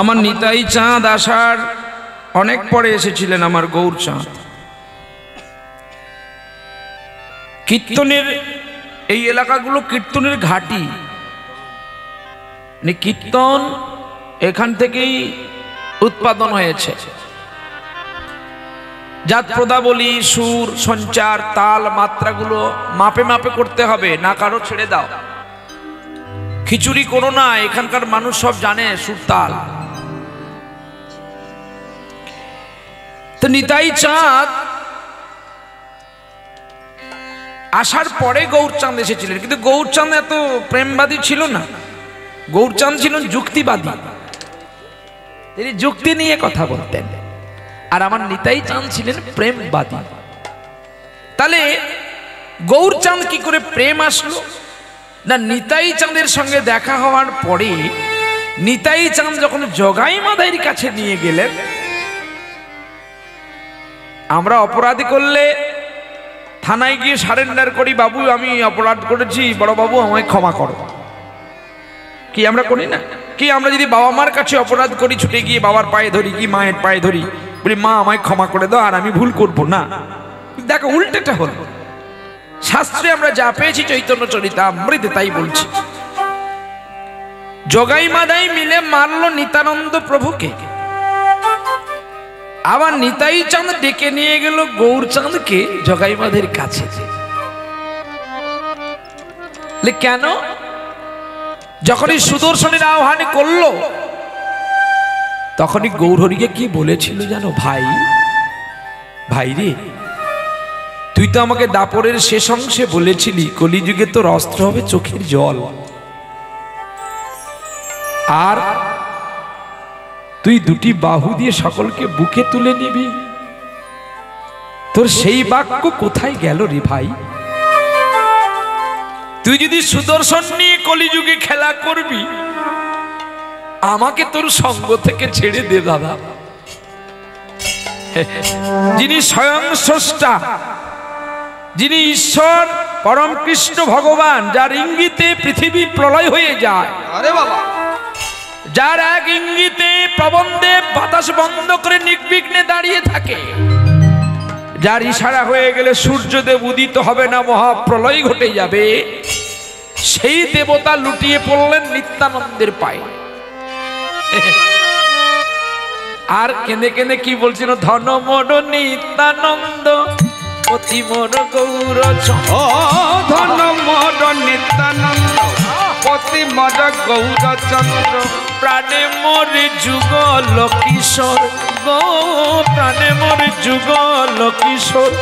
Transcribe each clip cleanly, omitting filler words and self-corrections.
আমার নিতাই চাঁদ আসার অনেক পরে এসেছিলেন আমার গৌরচাঁদ। কীর্তনের এই এলাকাগুলো কীর্তনের ঘাঁটি, মানে কীর্তন এখান থেকেই উৎপাদন হয়েছে। জাত পদাবলী, সুর, সঞ্চার, তাল, মাত্রাগুলো মাপে মাপে করতে হবে, না কারো ছেড়ে দাও। খিচুড়ি করো না, এখানকার মানুষ সব জানে সুর তাল। তো নিতাই চাঁদ আসার পরে গৌরচাঁদ এসেছিলেন, কিন্তু গৌরচাঁদ এত প্রেমবাদী ছিল না। গৌরচাঁদ ছিলেন যুক্তিবাদী, তিনি যুক্তি নিয়ে কথা বলতেন। আর আমার নিতাই চাঁদ ছিলেন প্রেমবাদী। তাহলে গৌরচাঁদ কি করে প্রেম আসলো না, নিতাই চাঁদের সঙ্গে দেখা হওয়ার পরে নিতাই চাঁদ যখন জগাই মাদাইয়ের কাছে নিয়ে গেলেন, আমরা অপরাধ করলে থানায় গিয়ে সারেন্ডার করি, বাবু আমি অপরাধ করেছি, বড় বাবু আমায় ক্ষমা করো, কি আমরা করি না? কি আমরা যদি বাবা মার কাছে অপরাধ করি, ছুটে গিয়ে বাবার পায়ে ধরি, কি মায়ের পায়ে ধরি, বলি মা আমায় ক্ষমা করে দাও আর আমি ভুল করবো না। দেখো উল্টেটা হল। শাস্ত্রে আমরা যা পেয়েছি চৈতন্য চরিতামৃতে তাই বলছি। জগাই মাদাই মিলে মারলো নিত্যানন্দ প্রভুকে। আবার নিতাই চাঁদ ডেকে নিয়ে গেল গৌরচাঁদকে জগাই মাদাইয়ের কাছে। কেন? যখনই সুদর্শনের আহ্বান করলো তখনই গৌরহরিকে কি বলেছিল জানো? ভাই ভাই রে, তুই তো আমাকে দাপরের শেষ অংশে বলেছিলি কলিযুগে তোর অস্ত্র হবে চোখের জল, আর তুই দুটি বাহু দিয়ে সকলকে বুকে তুলে নিবি। তোর সেই বাক্য কোথায় গেল রে ভাই? তুই যদি সুদর্শন নিয়ে কলিযুগে খেলা করবি, আমাকে তোর সঙ্গ থেকে ছেড়ে দে দাদা। যিনি স্বয়ং স্রষ্টা, যিনি ঈশ্বর পরম কৃষ্ণ ভগবান, যার ইঙ্গিতে পৃথিবী প্রলয় হয়ে যায়, যার এক ইঙ্গিতে প্রবন্ধে বাতাস বন্ধ করে নির্বিঘ্নে দাঁড়িয়ে থাকে, যার ইশারা হয়ে গেলে সূর্যদেব উদিত হবে না, মহাপ্রলয় ঘটে যাবে, সেই দেবতা লুটিয়ে পড়লেন নিত্যানন্দের পায়ে। আর কেঁদে কেঁদে কি বলছিল? ধন মোর নিত্যানন্দ অতি মোর গৌর, ধন মোর নিত্যানন্দ অতি মোর গৌরচন্দ্র, প্রাণে মোর যুগল কিশোর গো, প্রাণে মোর যুগল কিশোর।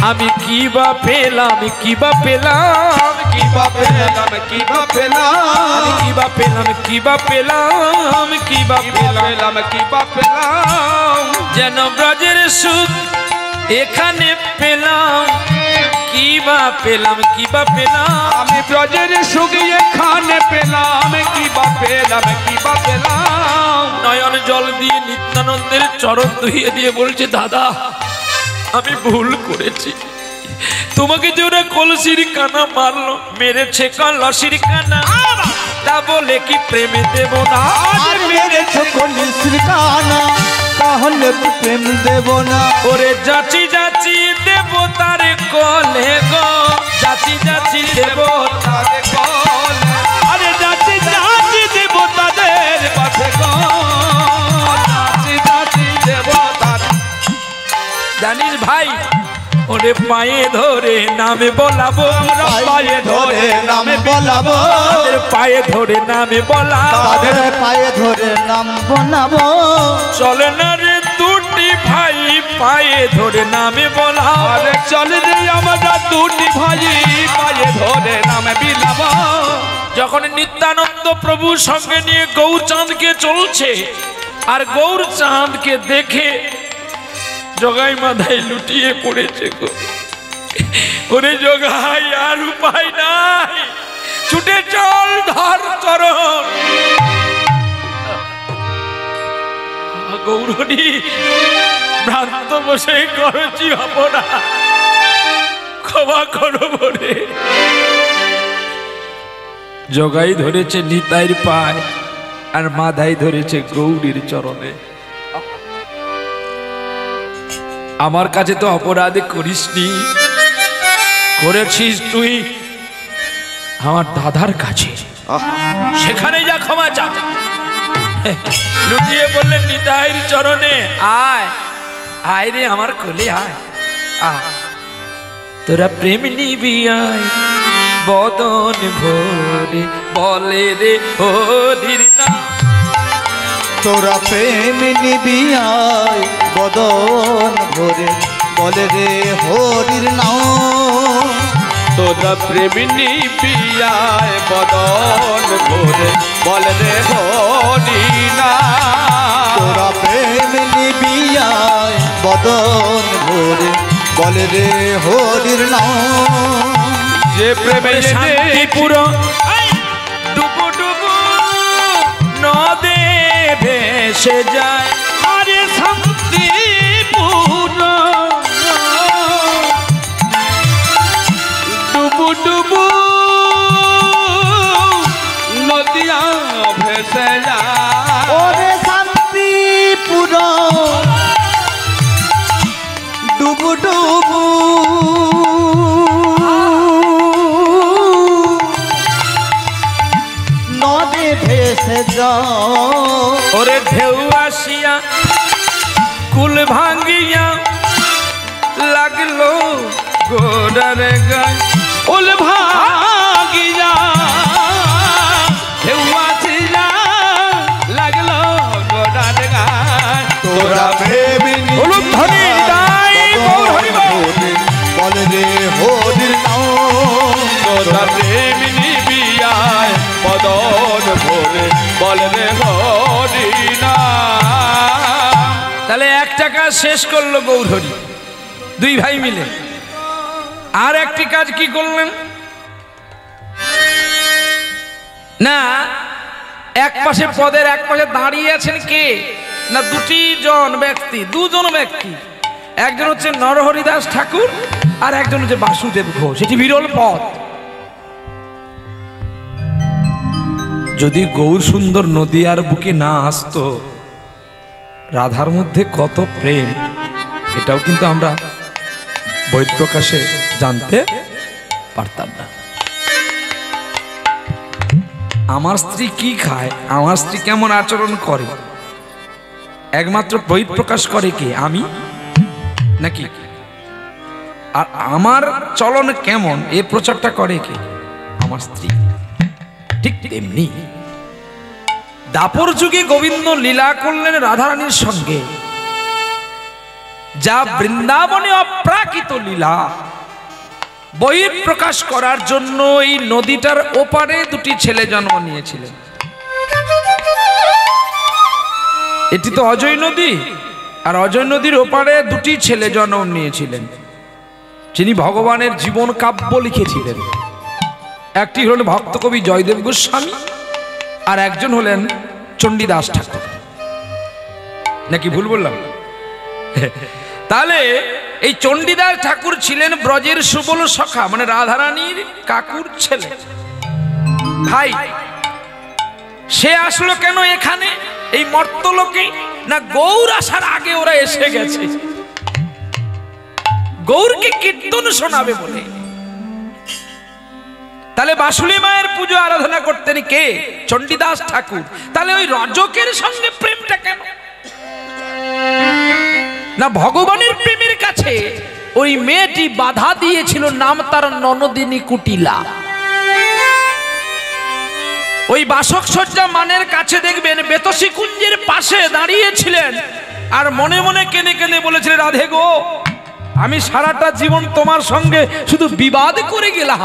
আমি কি বা পেলাম, কি বা পেলাম, কি বা পেলাম, কি বা পেলাম, কি বা পেলাম, কি বা পেলাম, কি বা পেলাম, কি বা পেলাম, যেন ব্রজের সুখ এখানে পেলাম, কি বা পেলাম, কি বা পেলাম, আমি ব্রজের সুখ এখানে পেলাম, কি বা পেলাম, কি বা পেলাম। নয়ন জল দিয়ে নিত্যানন্দের চরণ ধুইয়ে দিয়ে বলছে, দাদা আমি ভুল করেছি, তোমাকে যে ওরা কলসির কানা মারলো, মেরেছে কলসির কানা, তা বলে কি প্রেমে দেব না? আর মেরেছে কলসির কানা, তাহলে প্রেম দেব না। ওরে যাচি যাচি দেব তার কলে গো, যাচি যাচি দেব তার কলে, আরে যাচি যাচি দেব তাদের পাশে গো, যাচি যাচি দেব তার। জানিস ভাই, ওরে পায়ে ধরে নামে বলাবো, পায়ে ধরে নাম বলাবো, পায়ে ধরে নামে বলাবো, তাদের পায়ে ধরে নাম বলাবো। চলে না রে দুটি ভাই পায়ে ধরে নামে বলাবো, আরে চলে রে আমরা দুটি ভাই পায়ে ধরে নামে বিলাবো। যখন নিত্যানন্দ প্রভুর সঙ্গে নিয়ে গৌরচাঁদকে চলছে, আর গৌরচাঁদকে দেখে জগাই মাদাই লুটিয়ে পড়েছে গো। ওরে জগাই, আর উপায় নাই, ছুটে চল, ধর চরণ। গৌরী ভ্রান্ত বসে করেছি অপরাধ, ক্ষমা করো বলে। জগাই ধরেছে নিতাইয়ের পায়, আর মাথায় ধরেছে গৌরীর চরণে। আমার কাছে তো অপরাধ করিসনি, করেছিস তুই আমার দাদার কাছে, সেখানে যা ক্ষমা চা। লুটিয়ে বললেন নিতাইয়ের চরণে, আয় আয় রে আমার কোলে আয়, তোরা প্রেম নিবি আয় বদন ভরে, বলে রে হরির নাম। তোরা প্রেম নিবি আয় বদন ভরে, বলে রে হরির নাম। তোরা প্রেম নিবি আয় বদন ভরে, বলে রে হরি নাম। তোরা প্রেম নিবি আয় বদন ভরে, বলে রে হরির নাম। যে প্রেমে শান্তিপুর ডুবু ডুবু নদে ভেসে যায়, আরে শান্তিপুর ডুবু ডুবু নদিয়া ভেসে যায়। ওরে শান্তিপুর ডুবু ডুবু নদে ভেসে যাও। ওরে ঢেউ আসিয়া কুল ভাঙ্গিয়া লাগলো গোড়ার গায়, ওল ভাগিয়া ঢেউ আসিয়া লাগলো গোড়ার গায়। তোরা প্রেম হলুদ ধ্বনি দাই গৌর হরি বল। বলে রে হরির নাম। তোরা প্রেম নিবি আয় বদন ভরে, বলে রে হরি নাম। তাহলে 1 টাকা শেষ করলো গৌর হরি, 2 ভাই মিলে। আর একটি কাজ কি করলেন না, এক পাশে পদের এক পাশে দাঁড়িয়ে আছেন কে না, 2জন ব্যক্তি, 2জন ব্যক্তি। একজন হচ্ছে নরহরিদাস ঠাকুর আর একজন হচ্ছে বাসুদেব ঘোষ। এটি বিরল পদ। যদি গৌর সুন্দর নদীয়ার বুকে না আসতো, রাধার মধ্যে কত প্রেম, এটাও কিন্তু আমরা বই প্রকাশে জানতে পারতাম না। আমার স্ত্রী কি খায়, আমার স্ত্রী কেমন আচরণ করে, একমাত্র বই প্রকাশ করে কে, আমি নাকি? আর আমার চলন কেমন, এ প্রচারটা করে কে, আমার স্ত্রী। ঠিক তেমনি দাপর যুগে গোবিন্দ লীলা করলেন রাধারানীর সঙ্গে, যা বৃন্দাবনে অপ্রাকৃত লীলা বই প্রকাশ করার জন্য এই নদীটার ওপারে 2টি ছেলে জন্ম নিয়েছিলেন। এটি তো অজয় নদী, আর অজয় নদীর ওপারে 2টি ছেলে জন্ম নিয়েছিলেন, যিনি ভগবানের জীবন কাব্য লিখেছিলেন। একটি হলেন ভক্ত কবি জয়দেব গোস্বামী, আর একজন হলেন চণ্ডীদাস ঠাকুর। নাকি ভুল বললাম? তাহলে এই চণ্ডীদাস ঠাকুর ছিলেন ব্রজের সুবল সখা, মানে রাধারানীর কাকুর ছেলে ভাই। সে আসলো কেন এখানে এই মর্তলোকে না, গৌর আসার আগে ওরা এসে গেছে গৌরকে কীর্তন শোনাবে বলে। তাহলে বাসুলি মায়ের পুজো আরাধনা করতেন কে, চণ্ডীদাস ঠাকুর। তাহলে ওই রজকের সঙ্গে প্রেমটা কেন না, ভগবানের প্রেমের কাছে ওই মেয়েটি বাধা দিয়েছিল, নাম তার ননদিনী কুটিলা। ওই বাসক সজ্জা মানের কাছে দেখবেন বেতসী কুঞ্জের পাশে দাঁড়িয়েছিলেন, আর মনে মনে কেঁদে কেঁদে বলেছিলেন, রাধে গো, আমি সারাটা জীবন তোমার সঙ্গে শুধু বিবাদ করে গেলাম,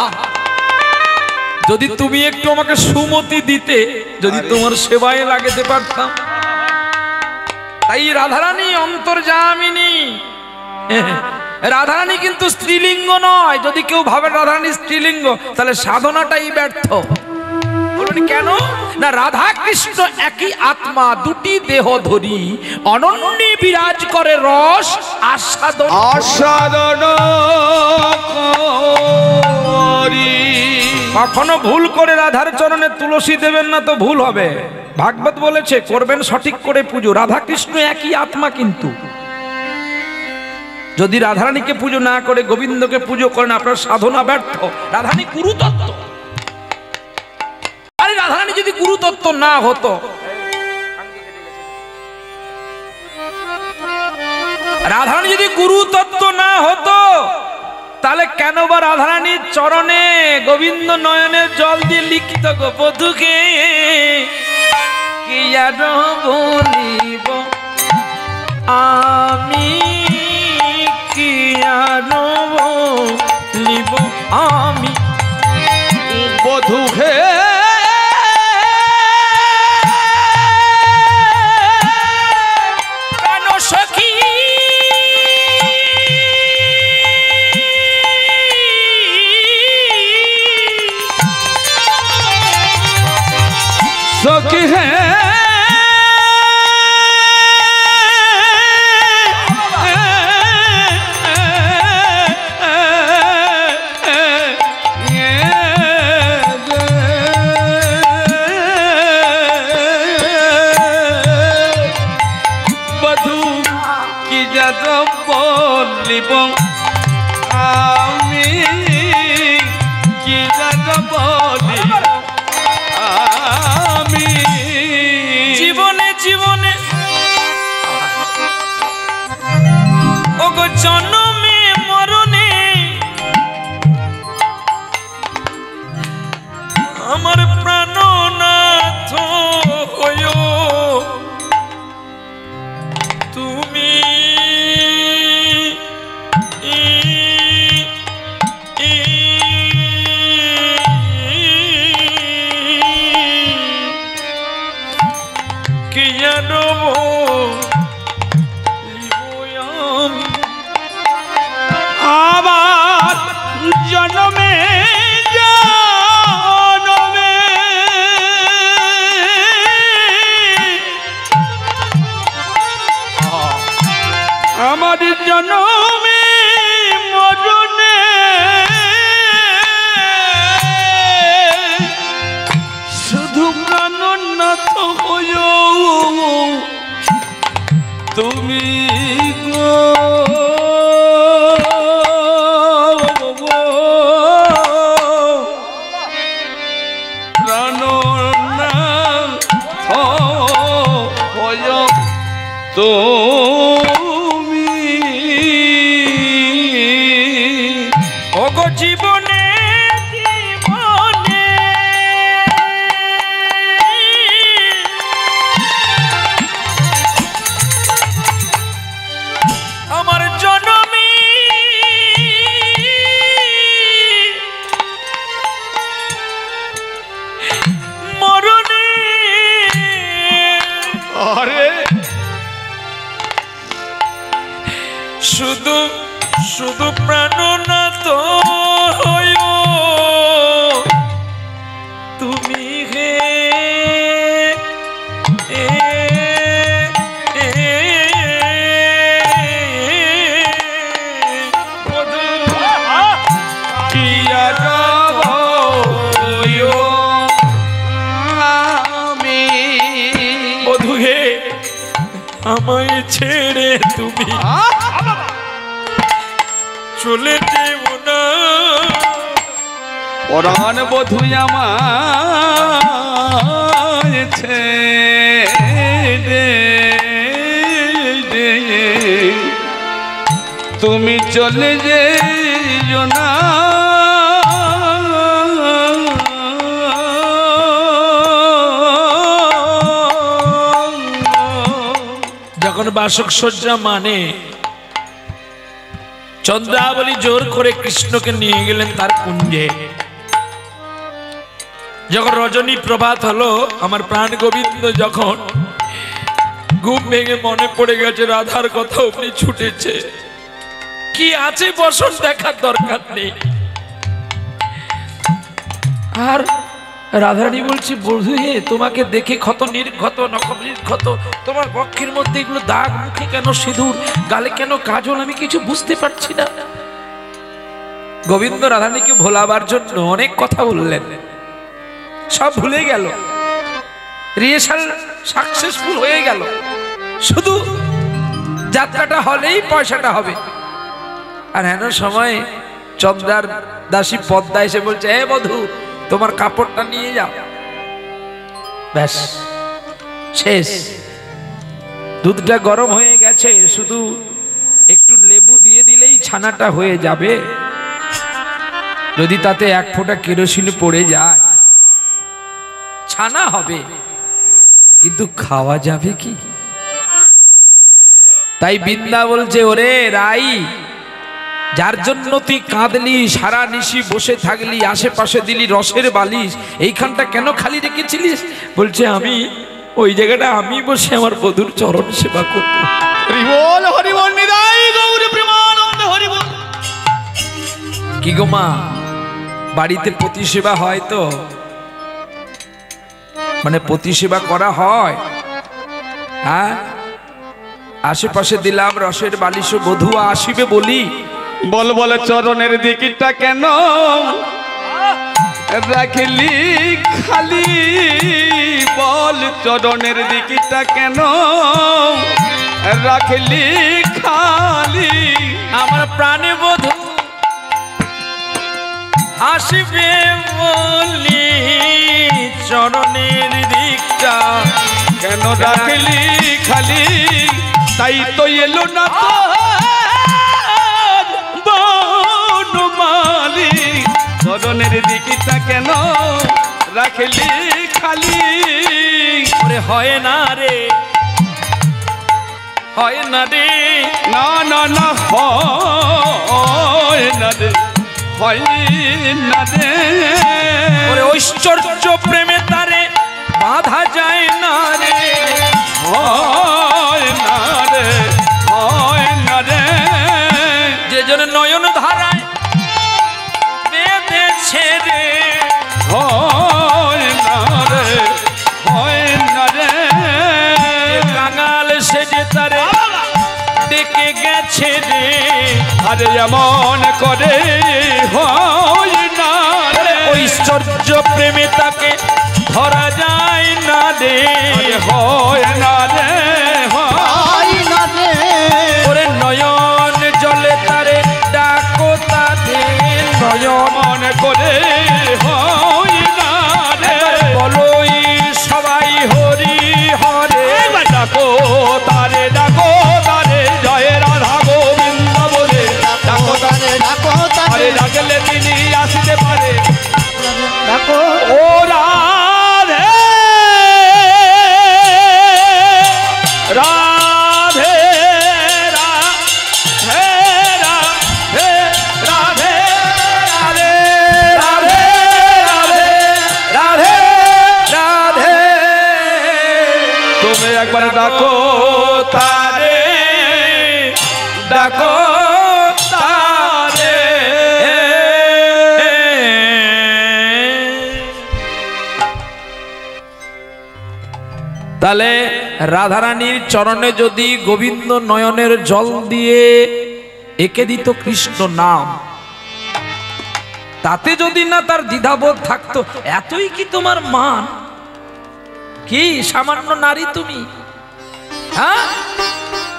যদি তুমি একটু আমাকে সুমতি দিতে, যদি তোমার সেবায় লাগাতে পারতাম। তাই রাধারানী অন্তর্যামিনী। রাধারানী কিন্তু স্ত্রীলিঙ্গ নয়। যদি কেউ ভাবে রাধারানী স্ত্রীলিঙ্গ, তাহলে সাধনাটাই ব্যর্থ। বলুন কেন না, রাধা কৃষ্ণ একই আত্মা, 2টি দেহ ধরি অনন্যে বিরাজ করে রস আস্বাদন আস্বাদন করি। কখনো ভুল করে রাধার চরণে তুলসী দেবেন না, তো ভুল হবে। ভাগবত বলেছে করবেন সঠিক করে পুজো। রাধা কৃষ্ণ একই আত্মা, কিন্তু যদি রাধারানীকে পুজো না করে গোবিন্দকে পুজো করেন আপনার সাধনা ব্যর্থ। রাধারানী গুরুতত্ত্ব। আরে রাধারানী যদি গুরুতত্ত্ব না হতো, রাধারানী যদি গুরুতত্ত্ব না হতো তাহলে কেন বা রাধারানীর চরণে গোবিন্দ নয়নের জল দিয়ে লিখিত গো বধূকে কি আর বলিব আমি, কি আর বলিব আমি বধূ হে কেন সখী सखी है बधू की जद बोलिब आमी की जद बोलिब জীবনে জীবনে ওগো জন্মে মরণে আমার প্রাণনাথ হয়ো তুমি। आबाद जन्मे जन्मे আমার জন্মে মরণে শুধু প্রাণনাথ হয়ো তুমি গো। তুমি ওগো জীবনে জীবনে আমার জন্মে মরণে আরে শুধু শুধু প্রাণনাথ হয়ো তুমি হে বধূ হে আমায় ছেড়ে তুমি চলে দেব না। পরাণ বধূ আমায় ছেড়ে তুমি চলে যেও না। যখন বাসক সজ্জা মানে চন্দ্রাবলী জোর করে কৃষ্ণকে নিয়ে গেলেন তার কুঞ্জে। যখন রজনী প্রভাত হলো আমার প্রাণ গোবিন্দ যখন ঘুম ভেঙে মনে পড়ে গেছে রাধার কথা অমনি ছুটেছে। কি আছে বসন দেখার দরকার নেই। আর রাধারানী বলছি বধূ হে তোমাকে দেখে ক্ষত নির্ঘত নখ নির্ঘত, তোমার বক্ষের মধ্যে এগুলো দাগ, মুখে কেন সিঁদুর, গালে কেন কাজল, আমি কিছু বুঝতে পারছি না। গোবিন্দ রাধারানীকে ভোলাবার জন্য অনেক কথা বললেন, সব ভুলে গেল। রিহার্সাল সাকসেসফুল হয়ে গেল, শুধু যাত্রাটা হলেই পয়সাটা হবে। আর হেন সময় চন্দ্রার দাসী পদ্মা এসে বলছে, হে বধূ, তোমার কাপড়টা নিয়ে যাও। ব্যাস, শেষ। দুধটা গরম হয়ে গেছে, শুধু একটু লেবু দিয়ে দিলেই ছানাটা হয়ে যাবে। যদি তাতে এক ফোঁটা কেরোসিন পড়ে যায় ছানা হবে, কিন্তু খাওয়া যাবে কি? তাই বিন্দা বলছে, ওরে রাই, যার জন্য তুই কাঁদলি, সারা নিশি বসে থাকলি, আশেপাশে দিলি রসের বালিশ, এইখানটা কেন খালি রেখেছিলিস? বলছে, আমি ওই জায়গাটা আমি বসে আমার বধূর চরণ সেবা করব। হরিবল হরিবল নিদাই গৌর প্রেমানন্দ হরিবল। কি গো মা, বাড়িতে পতি সেবা হয় তো? মানে পতি সেবা করা হয়? হ্যাঁ, আশেপাশে দিলাম রসের বালিশ, বধূ আসিবে বলি। বল বল চরণের দিকটা কেন রাখলি খালি? বল চরণের দিকটা কেন রাখলি খালি? আমার প্রাণে বধূ আসিবে বলি, চরণের দিকটা কেন রাখলি খালি? তাই তো এলো না বনমালী, চরণের দিকটা কেন রাখলি খালি? ওরে হয় না রে, হয় না রে, না না না, হয় না রে, হয় না রে। ওরে ঐশ্বর্য প্রেমে তারে বাধা যায় না রে, হয় না রে, হয় না রে। যে জন নয়ন ধারায় বেঁধেছে রে, হয় না রে, হয় না রে। কাঙাল সে যে তারে ডেকে গেছে রে, আরে এমন করে হয় না রে। ঐশ্বর্য প্রেমে তাকে ধরা যায় না রে, আরে হয় না রে, হয় না রে, ওরে নয়ন জলে তারে ডাকো তাদের নয়ন মন করে হয় না রে। বলোই সবাই হরি হরে, ডাকো তারে, ডাকো তারে, জয় রাধা গোবিন্দ বলে ডাকো তারে। ডাকো আরে তারে, ডাকলে তিনি আসতে পারে। ডাকো ও রাধে রাধে রাধে রাধে রাধে রাধে রাধে রাধে। তুমি একবার ডাকো তারে, ডাকো তারে। তাহলে রাধারানীর চরণে যদি গোবিন্দ নয়নের জল দিয়ে একে দিত কৃষ্ণ নাম, তাতে যদি না তার দ্বিধাবোধ থাকতো, এতই কি তোমার মান? কি সামান্য নারী তুমি? হ্যাঁ,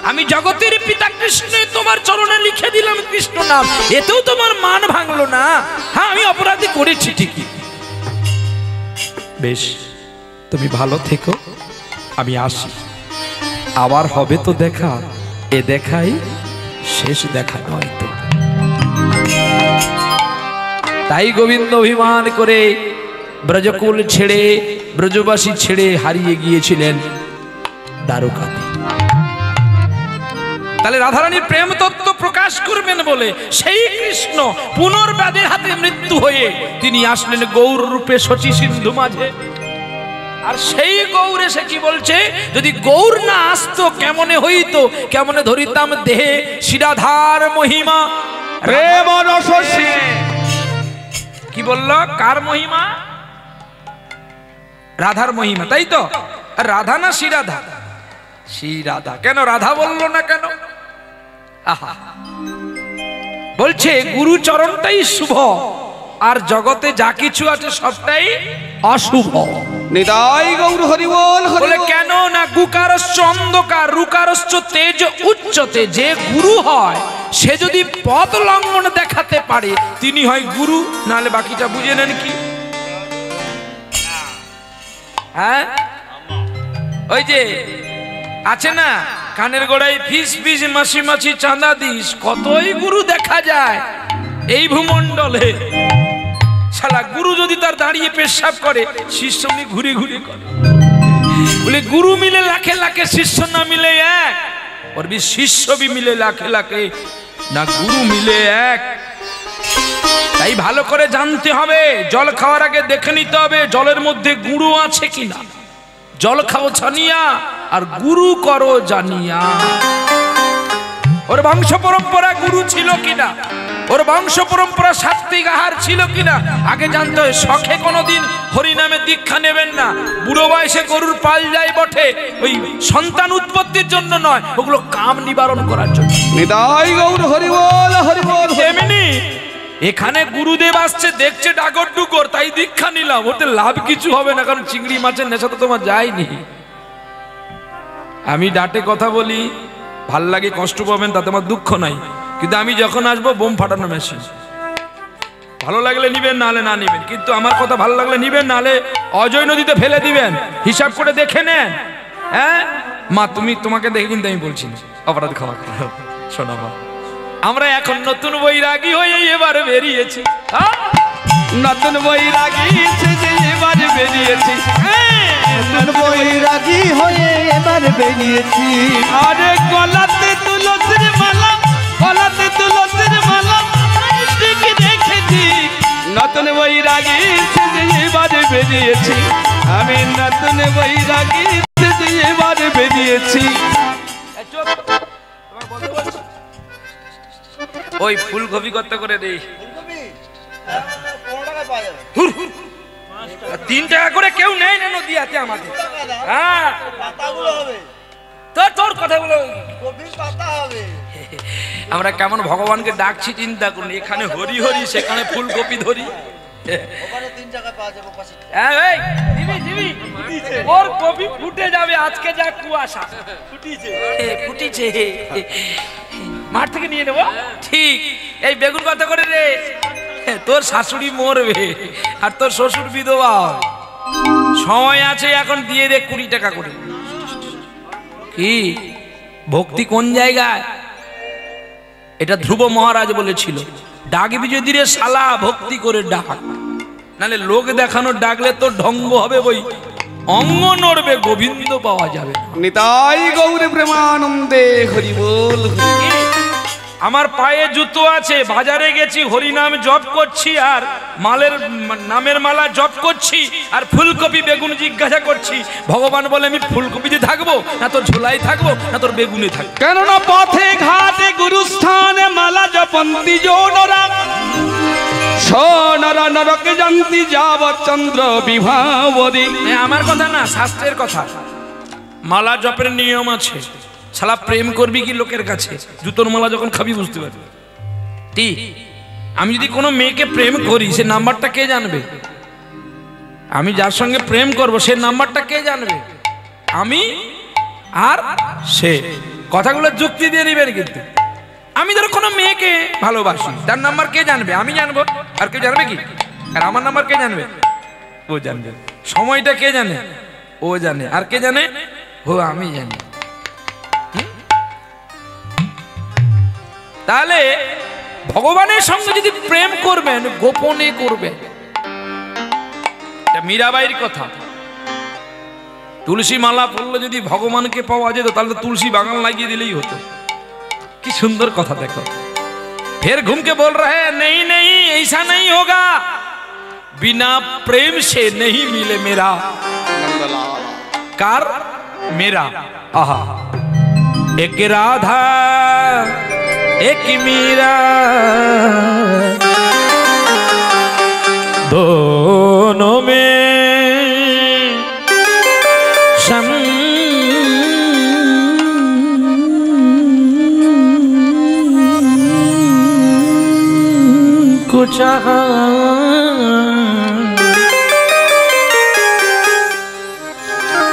আমি জগতের পিতা কৃষ্ণ তোমার চরণে লিখে দিলাম কৃষ্ণ নাম, এতেও তোমার মান ভাঙলো না? হ্যাঁ, আমি অপরাধী করেছি ঠিকই। বেশ, তুমি ভালো থেকো, আমি আসি। আবার হবে তো দেখা, এ দেখাই শেষ দেখা নয় তো। তাই গোবিন্দ অভিমান করে ব্রজকুল ছেড়ে, ব্রজবাসী ছেড়ে হারিয়ে গিয়েছিলেন দ্বারকাতে। তাহলে রাধারানীর প্রেম তত্ত্ব প্রকাশ করবেন বলে সেই কৃষ্ণ পুনর্বাদের হাতে মৃত্যু হয়ে তিনি আসলেন গৌর রূপে শচী সিন্ধু মাঝে। আর সেই গৌর এসে কি বলছে, যদি গৌর না আসতো কেমনে হইতো, কেমনে ধরিতাম দেহে শিরাধার মহিমা প্রেম রসসী। কি বললো? কার মহিমা? রাধার মহিমা, তাই তো? আর রাধা না শিরাধা? শিরাধা। কেন রাধা বললো না কেন? আহা, বলছে গুরু চরণটাই শুভ, আর জগতে যা কিছু আছে সবটাই অশুভ। নিতাই গৌর হরি বল হরি বলে বল। কেন না গুকারশ্চ অন্ধকার রুকারশ্চ তেজ উচ্চতে, যে গুরু হয় সে যদি পথ লঙ্ঘন দেখাতে পারে তিনি হয় গুরু, নাহলে বাকিটা বুঝে নেন কি। হ্যাঁ ওই যে আছে না কানের গোড়ায় ফিস ফিস মাছি মাছি চাঁদা দিস, কতই গুরু দেখা যায় এই ভূমণ্ডলে। শালা গুরু যদি তার দাঁড়িয়ে পেশাব করে শিষ্য ঘুরে ঘুরে করে। বলে গুরু মিলে লাখে লাখে শিষ্য না মিলে এক, और भी শিষ্য भी মিলে লাখে লাখে না গুরু মিলে এক। তাই ভালো করে জানতে হবে, জল খাওয়ার আগে দেখে নিতে হবে জলের মধ্যে গুরু আছে কিনা। জল খাও ছানিয়া আর গুরু করো জানিয়া। ওর বংশ পরম্পরা গুরু ছিল কিনা, ওর বংশ পরম্পরা সাত্বিক আহার ছিল কিনা আগে জানতে হয়। শখে কোনোদিন হরিনামে দীক্ষা নেবেন না, বুড়ো বয়সে গরুর পাল যায় বটে, ওই সন্তান উৎপত্তির জন্য নয়, ওগুলো কাম নিবারণ করার জন্য। নিতাই গৌর হরি বল হরি বল। এমনি এখানে গুরুদেব আসছে দেখছে ডাগর ডুগর, তাই দীক্ষা নিলাম, ওতে লাভ কিছু হবে না, কারণ চিংড়ি মাছের নেশা তো তোমার যায়নি। আমি ডাটে কথা বলি, ভাল লাগে, কষ্ট পাবেন তাতে আমার দুঃখ নাই, কিন্তু আমি যখন আসবো বোম ফাটানো মেশিন। ভালো লাগলে নিবেন, নাহলে না নিবেন, কিন্তু আমার কথা ভালো লাগলে নিবেন, নাহলে অজয় নদীতে ফেলে দিবেন। হিসাব করে দেখে নেন। হ্যাঁ মা, তোমাকে দেখে কিন্তু আমি বলছি না, অপরাধ ক্ষমা করো। শোনো মা, আমরা এখন নতুন বৈরাগী হয়ে এবার বেরিয়েছি। নতুন বৈরাগী যে এবার বেরিয়েছি, নতুন বৈরাগী হয়ে এবার বেরিয়েছি। আরে গলাতে তুলসীর মালা, গলাতে তুলসীর মালা ঠিক রেখেছি। নতুন বৈরাগী যে এবার বেরিয়েছি, আমি নতুন বৈরাগী যে এবার বেরিয়েছি। ওই ফুলকপি কত করে দেই? 3 টাকা করে কেউ নেয় না নদীয়াতে আমাদের। হ্যাঁ তোর কথাগুলো আমরা কেমন ভগবানকে ডাকছি চিন্তা করুন। এখানে হরি হরি, সেখানে ফুলকপি ধরি। ওর কপি ফুটে যাবে আজকে, যা কুয়াশা ফুটিছে, মাঠ থেকে নিয়ে নেবো। ঠিক এই বেগুন কত করে রে? তোর শাশুড়ি মরবে আর তোর শ্বশুর বিধবা, সময় আছে এখন দিয়ে দে 20 টাকা করে। কি ভক্তি কোন জায়গায়? এটা ধ্রুব মহারাজ বলেছিল, ডাকবি যদি রে শালা ভক্তি করে ডাক, নালে লোক দেখানো ডাকলে তো ঢঙ্গ হবে, বই অঙ্গ নড়বে, গোবিন্দ পাওয়া যাবে। নিতাই গৌর প্রেমানন্দে হরি বল। আমার পায়ে জুতো আছে, বাজারে গেছি, হরিনাম জপ করছি, আর মালের নামের মালা জপ করছি, আর ফুলকপি বেগুন জিজ্ঞাসা করছি। ভগবান বলে আমি ফুলকপিতে থাকবো না তোর ঝোলাই থাকবো না তোর বেগুনে থাকবো? কেননা পথে ঘাটে গুরুস্থানে মালা জপন্তি জোনরা, সোনরা নরকে জানতি যাবৎ চন্দ্র বিভাবরী। আমার কথা না, শাস্ত্রের কথা। মালা জপের নিয়ম আছে। শালা প্রেম করবি কি লোকের কাছে? জুতোর মালা যখন খাবি বুঝতে পারবি। ঠিক আমি যদি কোনো মেয়েকে প্রেম করি, সে নাম্বারটা কে জানবে? আমি যার সঙ্গে প্রেম করব সে নাম্বারটা কে জানবে? আমি আর সে। কথাগুলো যুক্তি দিয়ে নিবেন কিন্তু। আমি ধরো কোনো মেয়েকে ভালোবাসি, তার নাম্বার কে জানবে? আমি জানবো, আর কেউ জানবে কি? আর আমার নাম্বার কে জানবে? ও জানবে। সময়টা কে জানে? ও জানে। আর কে জানে? ও আমি জানি। তাহলে ভগবানের সঙ্গে যদি প্রেম করবেন, গোপনে করবেন। মীরাবাইয়ের কথা, তুলসী মালা পড়লে যদি ভগবানকে পাওয়া যেত তাহলে তুলসী বাগান লাগিয়ে দিলেই হতো। কি সুন্দর কথা দেখো। फिर घूम के बोल रहे हैं नहीं नहीं ऐसा नहीं होगा, बिना प्रेम से नहीं मिले मेरा कार मेरा। आहा, एक राधा एक मीरा, दोनों में सम कुछ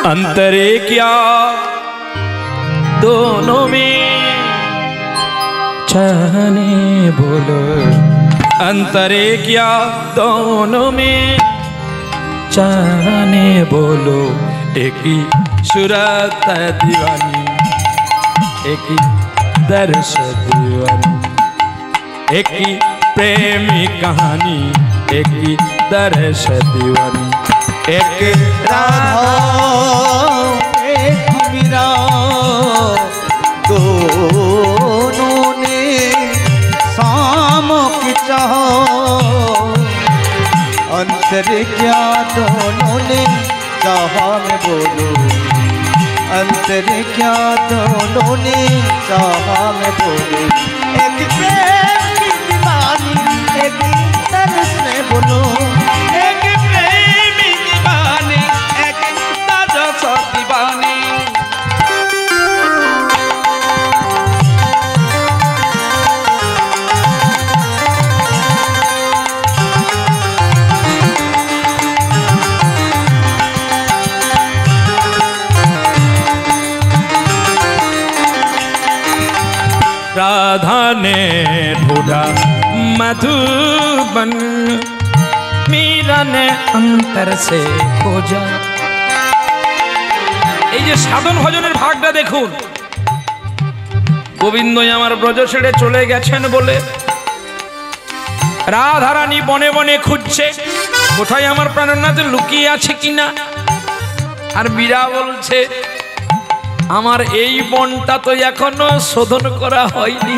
अंतरे क्या दोनों में चाहने बोलो, अंतरे क्या दोनों में चाहने बोलो, एक ही सूरत दीवानी, एक ही दर्श दीवानी, एक ही प्रेमी कहानी, एक ही दर्श दीवानी, एक राधा एक मीरा दोनों ने शाम की चाह, अंतर क्या दोनों ने चाह में बोलो, अंतर क्या दोनों ने चाह में बोलो, एक प्रेम की दीवानी, एक तरस में बोलो, एक प्रेमी दीवानी, एक तरस दीवानी। राधा ने ढूंढा मधुबन, मीरा ने अंतर से खोजा। এই যে সাধন ভজনের ভাগটা দেখুন, গোবিন্দই আমার ব্রজ ছেড়ে চলে গেছেন বলে রাধারানী বনে বনে খুঁজছে কোথায় আমার প্রাণনাথ লুকিয়ে আছে কিনা। আর মীরা বলছে আমার এই বনটা তো এখনো শোধন করা হয়নি,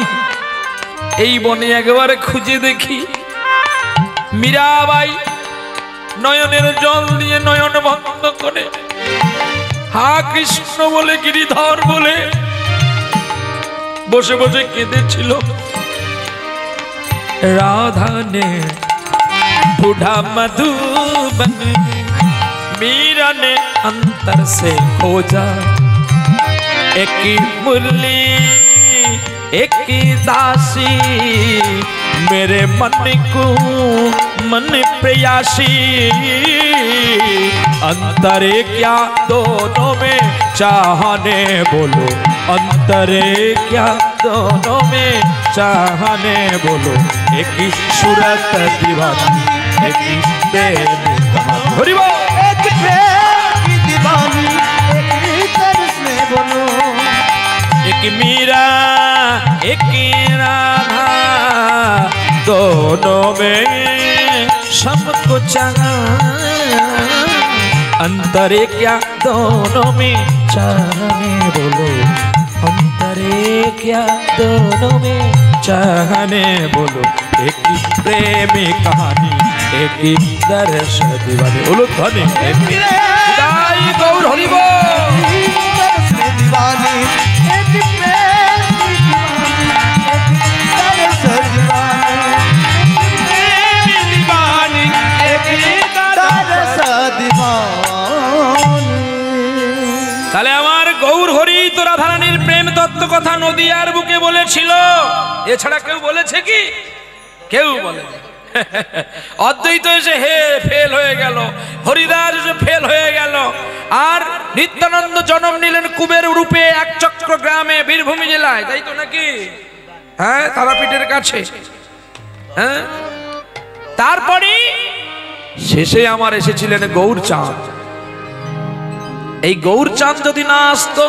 এই বনে একবার খুঁজে দেখি। মীরাবাই নয়নের জল দিয়ে নয়ন বন্ধ করে হা কৃষ্ণ বলে গিরিধর বলে বসে বসে কেঁদেছিল। राधा ने ढूंढा मधुबन, मीरा ने अंतर से खोजा, एक ही मुरली एक ही दासी, मेरे मन को मन प्रयासी, अंतरे क्या दोनों में चाहने बोलो, अंतरे क्या दोनों में चाहने बोलो, एक ही सूरत दीवानी, एक ही प्रेम कहानी। हरि बोल। एक प्रेम की दीवानी, एक ही तरस में बोलो, एक मीरा एक राधा, दोनों में सबको चाहा, अंतरे क्या दोनों में चाहने बोलो, अंतरे क्या दोनों में चाहने बोलो, एक ही प्रेमी कहानी, एक ही दर्श दीवानी। बोलो ध्वनि एक ही गाई गौर हरि बोल। तरस में दीवानी, एक प्रेम की दीवानी, एक तरस दीवानी, प्रेमी दीवानी, एक तरस दीवानी। তাহলে আমার গৌর হরি তো রাধারানীর প্রেম তত্ত্ব কথা নদীয়ার বুকে বলেছিল, এছাড়া কেউ বলেছে কি? কেউ বলে অদ্বৈত এসে হে ফেল হয়ে গেল, হরিদাস এসে ফেল হয়ে গেল, আর নিত্যানন্দ জন্ম নিলেন কুবের রূপে এক চক্র গ্রামে বীরভূমি জেলায়, তাই তো নাকি? হ্যাঁ, তারাপীঠের কাছে। হ্যাঁ, তারপরে শেষে আমার এসেছিলেন গৌরচাঁদ। এই গৌরচাঁদ যদি না আসতো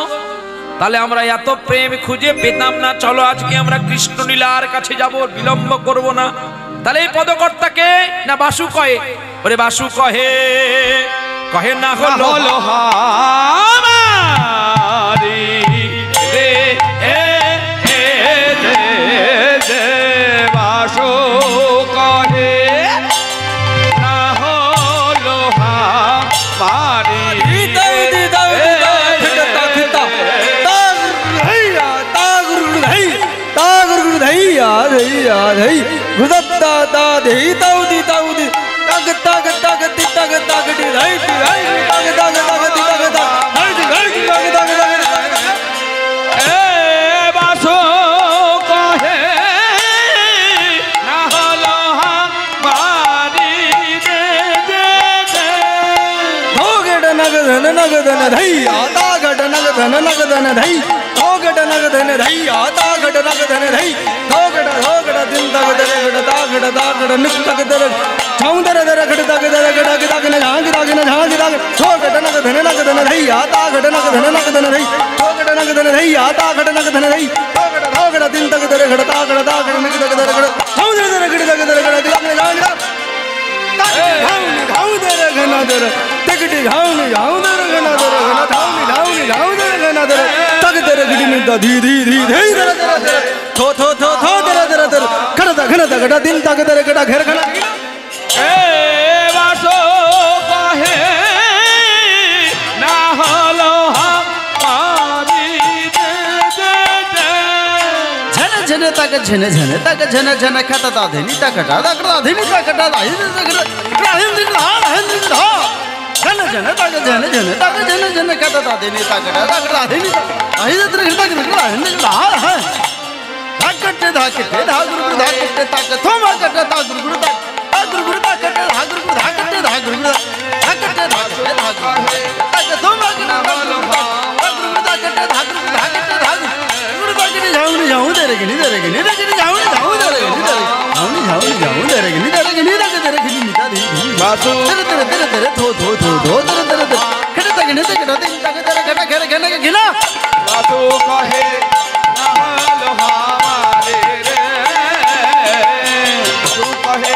তাহলে আমরা এত প্রেম খুঁজে পেতাম না। চলো আজকে আমরা কৃষ্ণলীলার কাছে যাব, বিলম্ব করব না। তাহলে এই পদকর্তাকে না বাসু কহে? ওরে বাসু কহে, কহে না হলো হলো হামারি রে বাসো কহে, না হলো হামারি বাসো কহে, না হলো হামারি রে नग धन धई आता घट नग धन धई धो घट नग धन धई आता घट नग धन धई धो घट दिन तग दर घट ता घट निक तग दर छाऊ दर घट तग दर घट तग न झांग धो घट नग धन धई आता घट नग धन धई धो घट नग धन धई आता घट नग धन धई धो घट दिन तग दर घट ता घट निक तग दर घट छाऊ दर घट तग दर घट तग न झांग घाऊ दर घना दर टिकटी घाऊ दर घना दर घना घाऊ दर घना दर तग दर घड़ी में धी धी धी धी दर दर थो दर दर दर घना घटा दिन तग दर घटा घेर घना ए वासो कहे ना हलो हमारी झन तक झन खता ता धेनी तक खटा ता खटा धेनी तक खटा ता हिंद तक हिंद धा झन तक झन खता ता धेनी तक खटा ता खटा धेनी हिंद तक हिंद धा है धाकटे धाकटे धागुरु धाकटे तक थोमा कटे ता गुरु ता गुरु ता कटे धागुरु धाकटे धागुरु धाकटे धाकटे धागुरु तक थोमा कटे ता गुरु ता कटे धागुरु धाकटे धागुरु जाऊं दे रे गिनी जाऊं दे रे गिनी निता दे वासु तेरे थो तेरे खड़े तक ने तक दिन तक तेरे खड़ा घर घने के गिना वासो कहे ना हलो हमारे रे तू कहे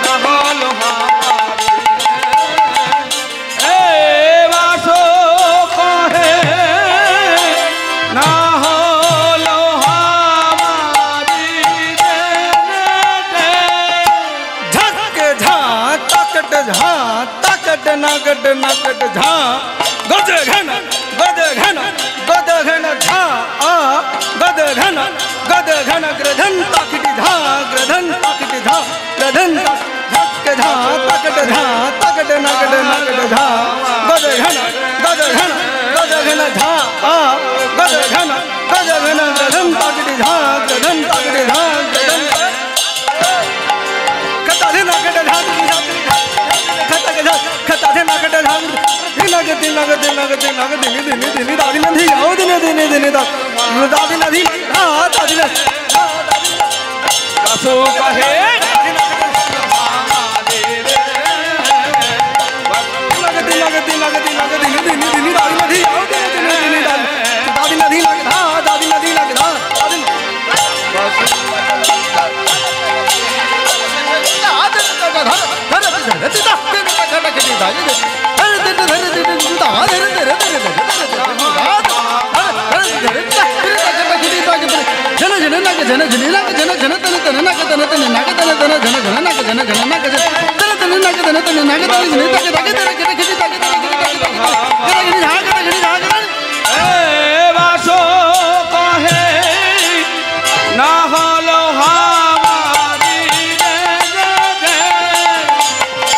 ना हलो हमारे रे ए वासो कहे ना नागट झा गद घन झा आ गद घन ग्रधन ताकटी झा ग्रधन झक झा तकट नागट झा गद घन झा आ गद घन ग्रधन ताकटी झा ग्रधन झा कता दे नागट झा खता थे नागट झांग दिन दादी नदी आओ दिन दादी नदी दादी वासो कहे दिन दादी नदी आओ दादी नदी दादी नदी वासो कहे ना हलो हमारी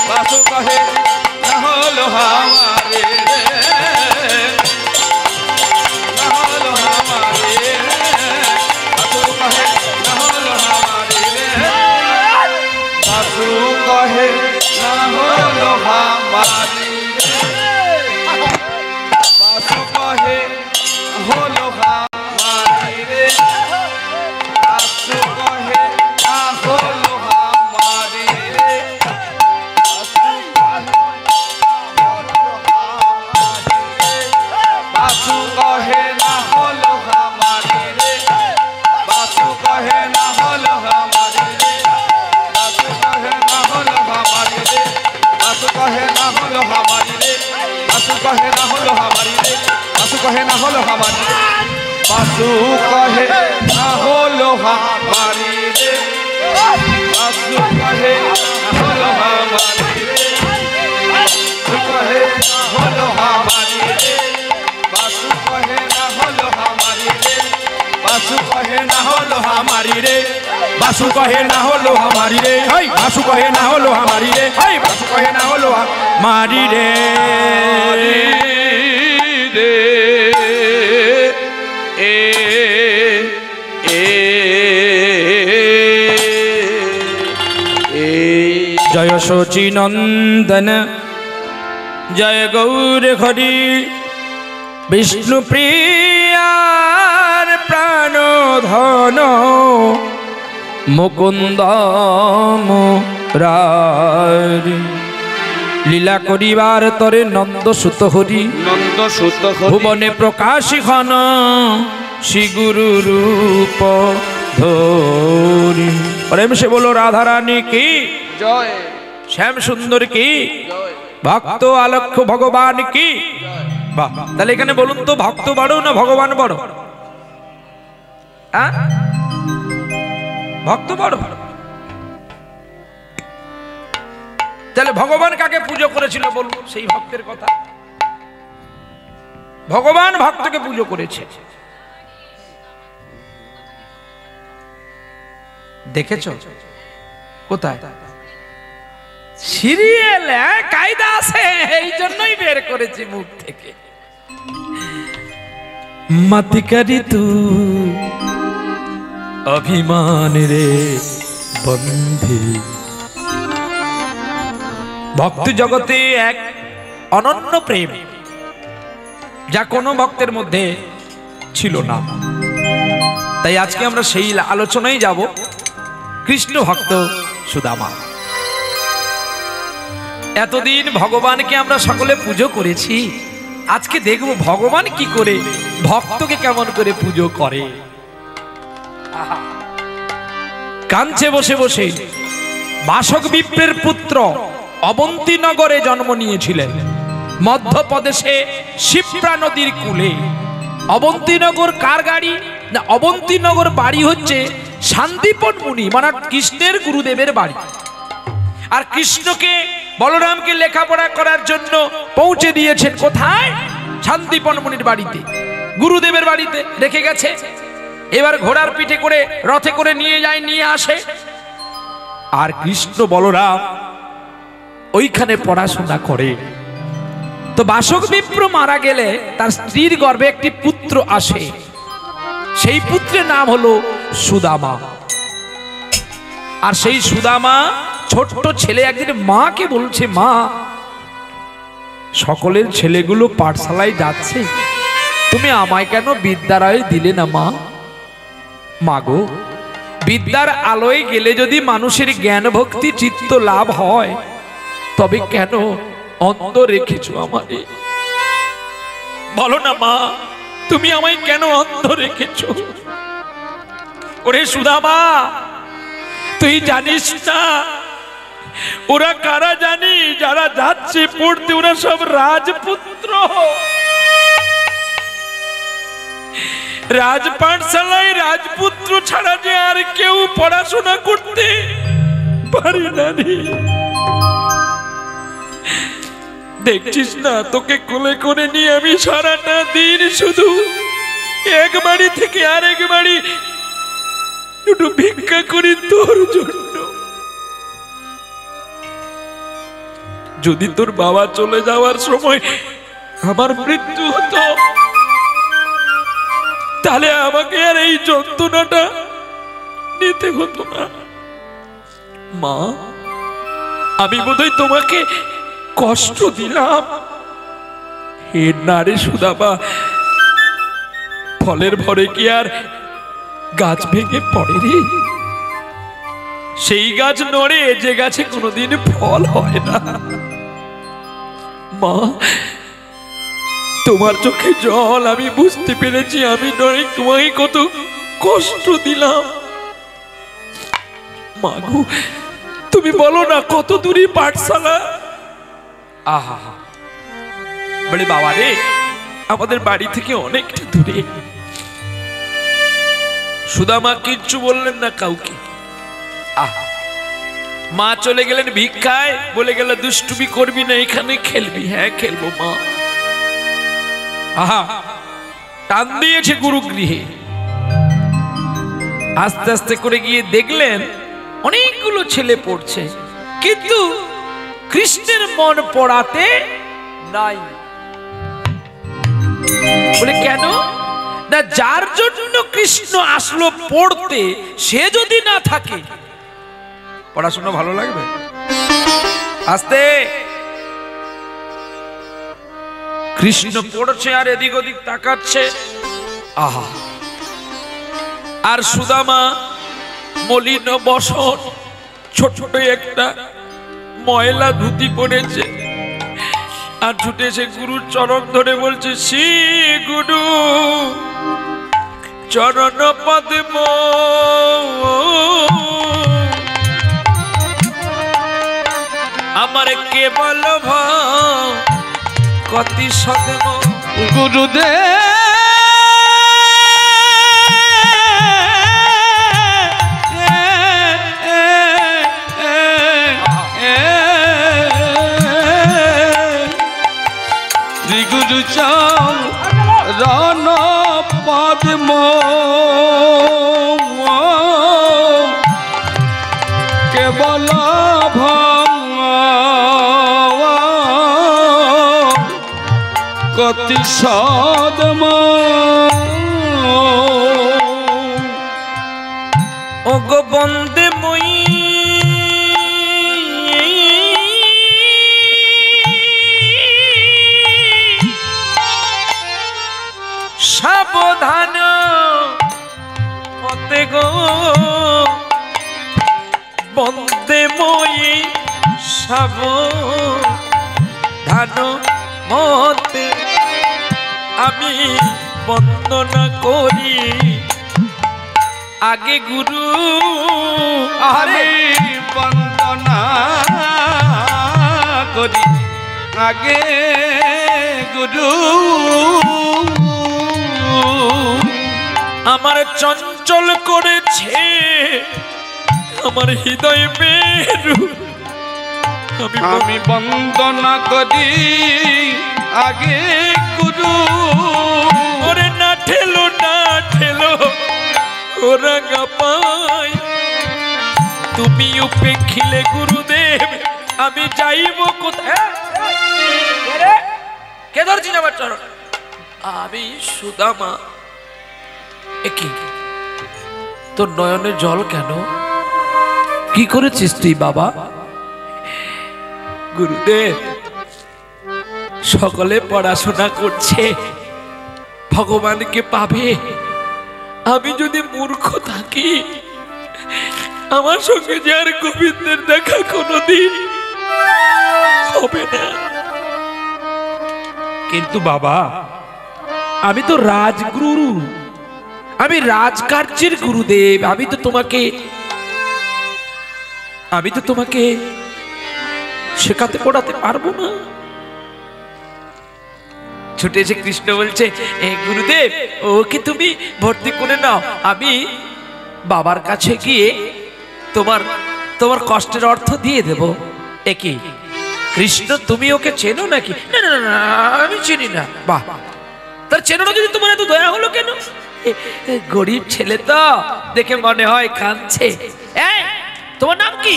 वासो कहे ना हलो हमारे ना हलो हमारे वासो कहे ना हलो हमारे वासो कहे ना हलो हमारी वासो कहे हलो हमारी रे वासो कहे ना हलो हमारी रे वासु कहे ना हलो हमारी रे वासु कहे ना हलो हमारी रे वासु कहे ना हलो हमारी रे वासु कहे ना हलो हमारी रे वासु कहे ना हलो हमारी रे वासु कहे ना हलो हमारी रे वासु कहे ना हलो हमारी रे वासु कहे ना हलो हमारी रे वासु कहे ना हलो हमारी रे वासु कहे ना हलो हमारी रे वासु कहे ना हलो हमारी रे वासु कहे ना हलो हमारी रे हाय वासु कहे ना हलो हमारी रे हाय वासु कहे ना हलो हमारी रे जय शची नंदन জয় গৌর হরি বিষ্ণু প্রিয়ার প্রাণ ধন মুকুন্দ মুরারি লীলা করিবার তরে নন্দ সুত হরি নন্দ সুত ভুবনে প্রকাশী ঘন শ্রী গুরু রূপ ধরি। প্রেম সে বলো রাধা রানী কি জয়, শ্যাম সুন্দর কি জয়, ভক্ত আলক্ষ্য ভগবান কি। বাহ, তাহলে এখানে বলুন তো ভক্ত বড় না ভগবান বড়? ভক্ত বড়। তাহলে ভগবান কাকে পুজো করেছিল বলুন, সেই ভক্তের কথা। ভগবান ভক্তকে পুজো করেছে। দেখেছো কোথায়? সিরিয়ালে কায়দা আছে, এই জন্যই বের করেছি মুখ থেকে। মতিকারি তু অভিমান রে বন্ধি। ভক্তি জগতে এক অনন্য প্রেম, যা কোনো ভক্তের মধ্যে ছিল না। তাই আজকে আমরা সেই আলোচনায় যাব, কৃষ্ণ ভক্ত সুদামা। এতদিন ভগবানকে আমরা সকলে পুজো করেছি, আজকে দেখব ভগবান কি করে ভক্তকে কেমন করে পুজো করে। কাঞ্চে বসে বসে বাসক বিপ্রের পুত্র অবন্তীনগরে জন্ম নিয়েছিলেন, মধ্যপ্রদেশে শিপ্রা নদীর কূলে। অবন্তীনগর কার গাড়ি না? অবন্তীনগর বাড়ি হচ্ছে শান্তিপন মুনি, মানে কৃষ্ণের গুরুদেবের বাড়ি। আর কৃষ্ণকে বলরামকে লেখাপড়া করার জন্য পৌঁছে দিয়েছেন কোথায়? শান্তিপন মুনির বাড়িতে, গুরুদেবের বাড়িতে রেখে গেছে। এবার ঘোড়ার পিঠে করে রথে করে নিয়ে যায়, নিয়ে আসে। আর কৃষ্ণ বলরাম ওইখানে পড়াশোনা করে। তো বাসক বিপ্র মারা গেলে তার স্ত্রীর গর্ভে একটি পুত্র আসে, সেই পুত্রের নাম হলো সুদামা। আর সেই সুদামা ছোট্ট ছেলে একদিন মাকে বলছে, মা, সকলের ছেলেগুলো পাঠশালায় যাচ্ছে, তুমি আমায় কেন বিদ্যালয়ে দিলে না মা? মাগো, বিদ্যার আলোয় গেলে যদি মানুষের জ্ঞান ভক্তি চিত্ত লাভ হয়, তবে কেন অন্ধ রেখেছো আমারে? বলো না মা, তুমি আমায় কেন অন্ধ রেখেছো? ওরে সুদামা, তুই জানিস না ওরা কারা? জানি যারা যাচ্ছে পড়তে ওরা সব রাজপুত্র। রাজ পাঠশালায় রাজপুত্র ছাড়া যে আর কেউ পড়াশোনা করতে পারে না রে। দেখছিস না, তোকে কোলে করে নিয়ে আমি সারাটা দিন শুধু এক বাড়ি থেকে আরেক বাড়ি দুটো ভিক্ষা করি তোর জন্য। যদি তোর বাবা চলে যাওয়ার সময় আমার মৃত্যু হতো, তাহলে আমাকে আর এই যন্ত্রণাটা নিতে হতো না। মা, আমি বোধহয় তোমাকে কষ্ট দিলাম। হে নারে সুদামা, ফলের ভরে কি আর গাছ ভেঙে পড়ে রে? সেই গাছ নড়ে যে গাছে কোনোদিন ফল হয় না। মা, তোমার চোখে জল, আমি বুঝতে পেরেছি আমি নয় তোমায় কত কষ্ট দিলাম। মাগো, তুমি বলো না কত দূরে পাঠশালা? আহা, বলে বাবা রে, আমাদের বাড়ি থেকে অনেকটা দূরে। সুদামা কিচ্ছু বললেন না কাউকে। মা চলে গেলেন ভিক্ষায়, বলে গেল দুষ্টুমি করবি না, এখানে খেলবি। হ্যাঁ খেলবো মা। আহা, টান দিয়েছে গুরুগৃহে। আস্তে আস্তে করে গিয়ে দেখলেন অনেকগুলো ছেলে পড়ছে, কিন্তু কৃষ্ণের মন পড়াতে নাই। বলে কেন না? যার জন্য কৃষ্ণ আসলো পড়তে, সে যদি না থাকে পড়াশোনা ভালো লাগবে? আস্তে কৃষ্ণ পড়ছে আর এদিক ওদিক তাকাচ্ছে। আহা, আর সুদামা মলিন বসন, ছোট একটা ময়লা ধুতি পড়েছে, আর ছুটে এসে গুরুর চরণ ধরে বলছে, শ্রী গুরু চরণ পদ্ম আমার কেবল কতি সদেব। গুরুদেব শ্রী গুরু চরণ পদ্ম কেবল কতি সদম। ও গো বন্দে মই সাবধান মতে গো বন্দে মই সাবধান মতে আমি বন্দনা করি আগে গুরু। আমি বন্দনা করি আগে গুরু। আমার চঞ্চল করেছে আমার হৃদয় মেরু, আমি বন্দনা করি আগে গুরু। ওরে না ঠেলো ওরা গাপাই, তুমি উপেক্ষিলে গুরুদেব আমি যাইব কোথায়? কে ধরছি আমার চরণ? আমি সুদামা। একি তোর নয়নের জল কেন? কি করেছিস তুই বাবা? গুরুদেব সকলে পড়াশোনা করছে, ভগবানকে পাবে, আমি যদি মূর্খ থাকি আমার সঙ্গে যে আর গোবিন্দের দেখা কোনোদিন হবে না। কিন্তু বাবা আমি তো রাজগুরু, আমি রাজকার্যের গুরুদেব, আমি তো তোমাকে শেখাতে পড়াতে পারবো না। ছুটে এসে কৃষ্ণ বলছে, এ গুরুদেব ওকে তুমি ভর্তি করে নাও, আমি বাবার কাছে গিয়ে তোমার কষ্টের অর্থ দিয়ে দেব। একি কৃষ্ণ তুমি ওকে চেনো নাকি? না না না আমি চিনি না। বাহ, তার চেনো না যদি তোমার এত দয়া হলো কেন? গরিব ছেলে তো দেখে মনে হয় কাঁদছে। তোমার নাম কি?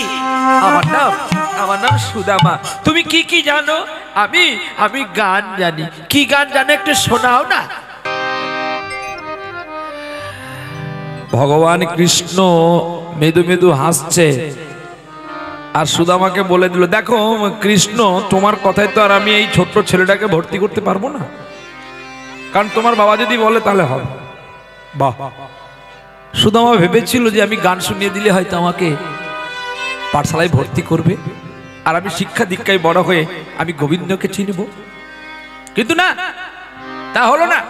আমার নাম সুদামা। তুমি কি জানো? আমি গান জানি। কি গান জানো একটু শোনাও না। ভগবান কৃষ্ণ মৃদু মৃদু হাসছে আর সুদামাকে বলে দিল, দেখো কৃষ্ণ তোমার কথায় তো আর আমি এই ছোট্ট ছেলেটাকে ভর্তি করতে পারবো না, কারণ তোমার বাবা যদি বলে তাহলে হবে। বাহ, সুদামা ভেবেছিল যে আমি গান শুনিয়ে দিলে হয়তো আমাকে পাঠশালায় ভর্তি করবে আর আমি শিক্ষা দীক্ষায় বড় হয়ে আমি গোবিন্দকে চিনব, কিন্তু না, তা হলো না।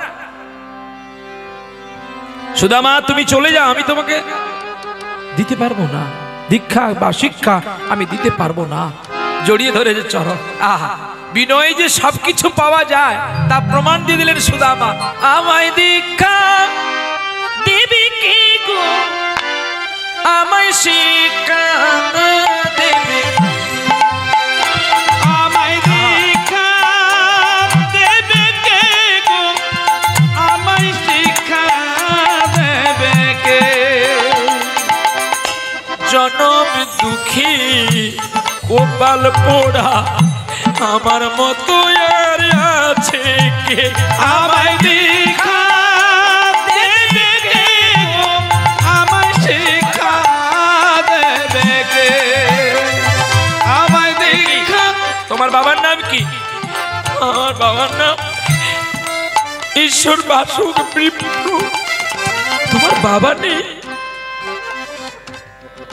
সুদামা তুমি চলে যাও, আমি তোমাকে দিতে পারবো না, দীক্ষা বা শিক্ষা আমি দিতে পারবো না। জড়িয়ে ধরে যে চরণ, আহা বিনয় যে সবকিছু পাওয়া যায় তা প্রমাণ দিয়ে দিলেন সুদামা। আমায় দীক্ষা দিবি কি গো, আমায় শিক্ষা দেবে, আমায় দীক্ষা দেবে কে গো, আমায় শিক্ষা দেবে কে? জনম দুঃখী কপাল পোড়া আমার মতো আর আছে কে? আমায় দীক্ষা দেবে কে গো, আমায় শিক্ষা দেবে কে? আমায় দীক্ষা। তোমার বাবার নাম কি? আমার বাবার নাম ঈশ্বর বাসুক বিপ্র, তোমার বাবা নেই,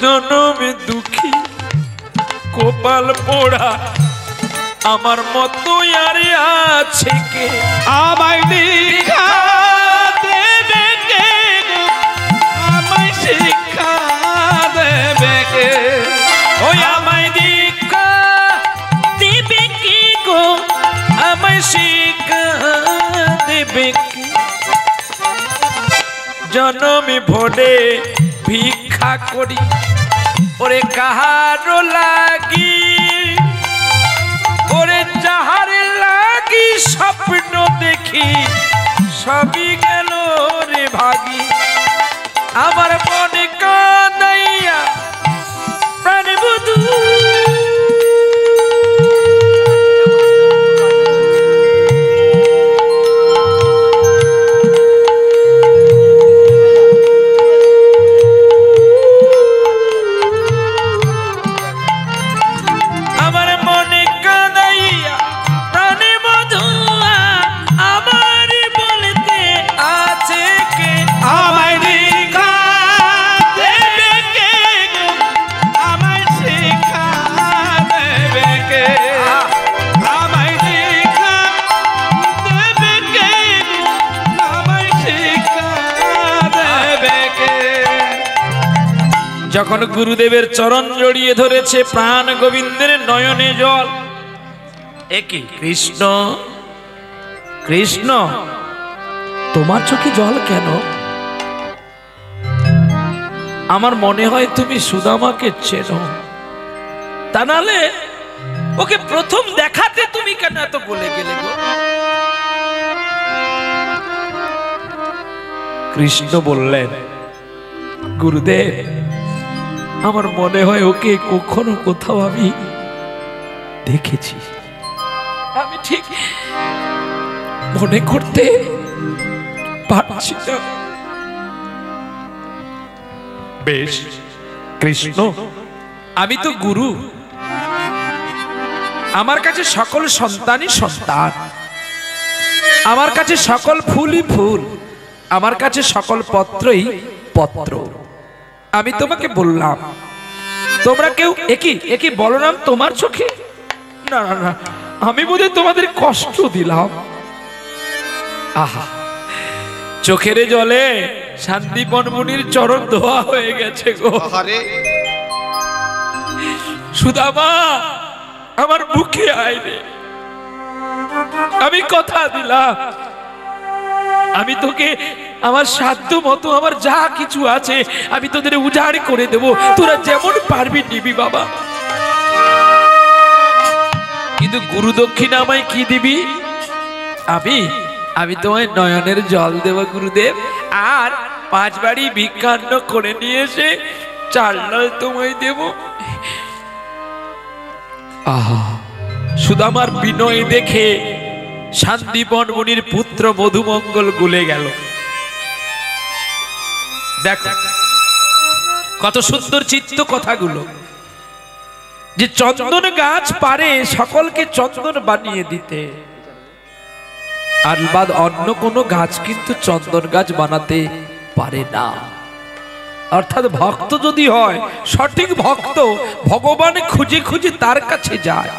জনমে দুঃখী কপাল পোড়া আমার মতো আর আছে কে? আমায় দীক্ষা দেবে কে, আমায় শিক্ষা দেবে কে? ওই আমায় দীক্ষা দেবে কি গো, আমায় শিক্ষা দেবে কি? জনমে ভোরে ভিক্ষা করি ওরে কাহারো লাগি, ওরে যাহার লাগি স্বপ্ন দেখি সবই গেল রে ভাগি। আমার মনে কাঁদাইয়া প্রাণ বধূ যখন গুরুদেবের চরণ জড়িয়ে ধরেছে প্রাণ গোবিন্দের নয়নে জল। একই কৃষ্ণ কৃষ্ণ তোমার চোখে জল কেন? আমার মনে হয় তুমি সুদামাকে চেনো, তা নালে ওকে প্রথম দেখাতে তুমি কেন এত গলে গেলে গো? কৃষ্ণ বললেন, গুরুদেব আমার মনে হয় ওকে কখনো কোথাও আমি দেখেছি, আমি ঠিক মনে করতে পারছি না। বেশ কৃষ্ণ, আমি তো গুরু, আমার কাছে সকল সন্তানই সন্তান, আমার কাছে সকল ফুলই ফুল, আমার কাছে সকল পত্রই পত্র। আমি তোমাকে বললাম, তোমরা কেউ একই বলো না তোমার চোখে? না না না, আমি বোধহয় তোমাদের কষ্ট দিলাম। আহা, চোখের জলে শান্তিপন মুনির চরণ ধোয়া হয়ে গেছে গো। সুদামা আমার বুকে আয় রে, আমি কথা দিলাম, আমি তোকে আমার সাধ্য মতো আমার যা কিছু আছে আমি তোদের উজাড় করে দেব, তোরা যেমন পারবি নিবি বাবা। কিন্তু গুরু দক্ষিণা আমায় কি দিবি? আমি তোমায় নয়নের জল দেব গুরুদেব, আর 5 বাড়ি ভিক্ষান্ন করে নিয়ে এসে 4 লাল তোমায় দেব। আহা, সুদামার বিনয় দেখে শান্তিপন মুনির পুত্র মধুমঙ্গল গলে গেল। দেখো কত সুন্দর চিত্ত কথাগুলো, যে চন্দন গাছ পারে সকলকে চন্দন বানিয়ে দিতে, আর বাদ অন্য কোনো গাছ কিন্তু চন্দন গাছ বানাতে পারে না। অর্থাৎ ভক্ত যদি হয়, সঠিক ভক্ত ভগবান খুঁজে খুঁজে তার কাছে যায়,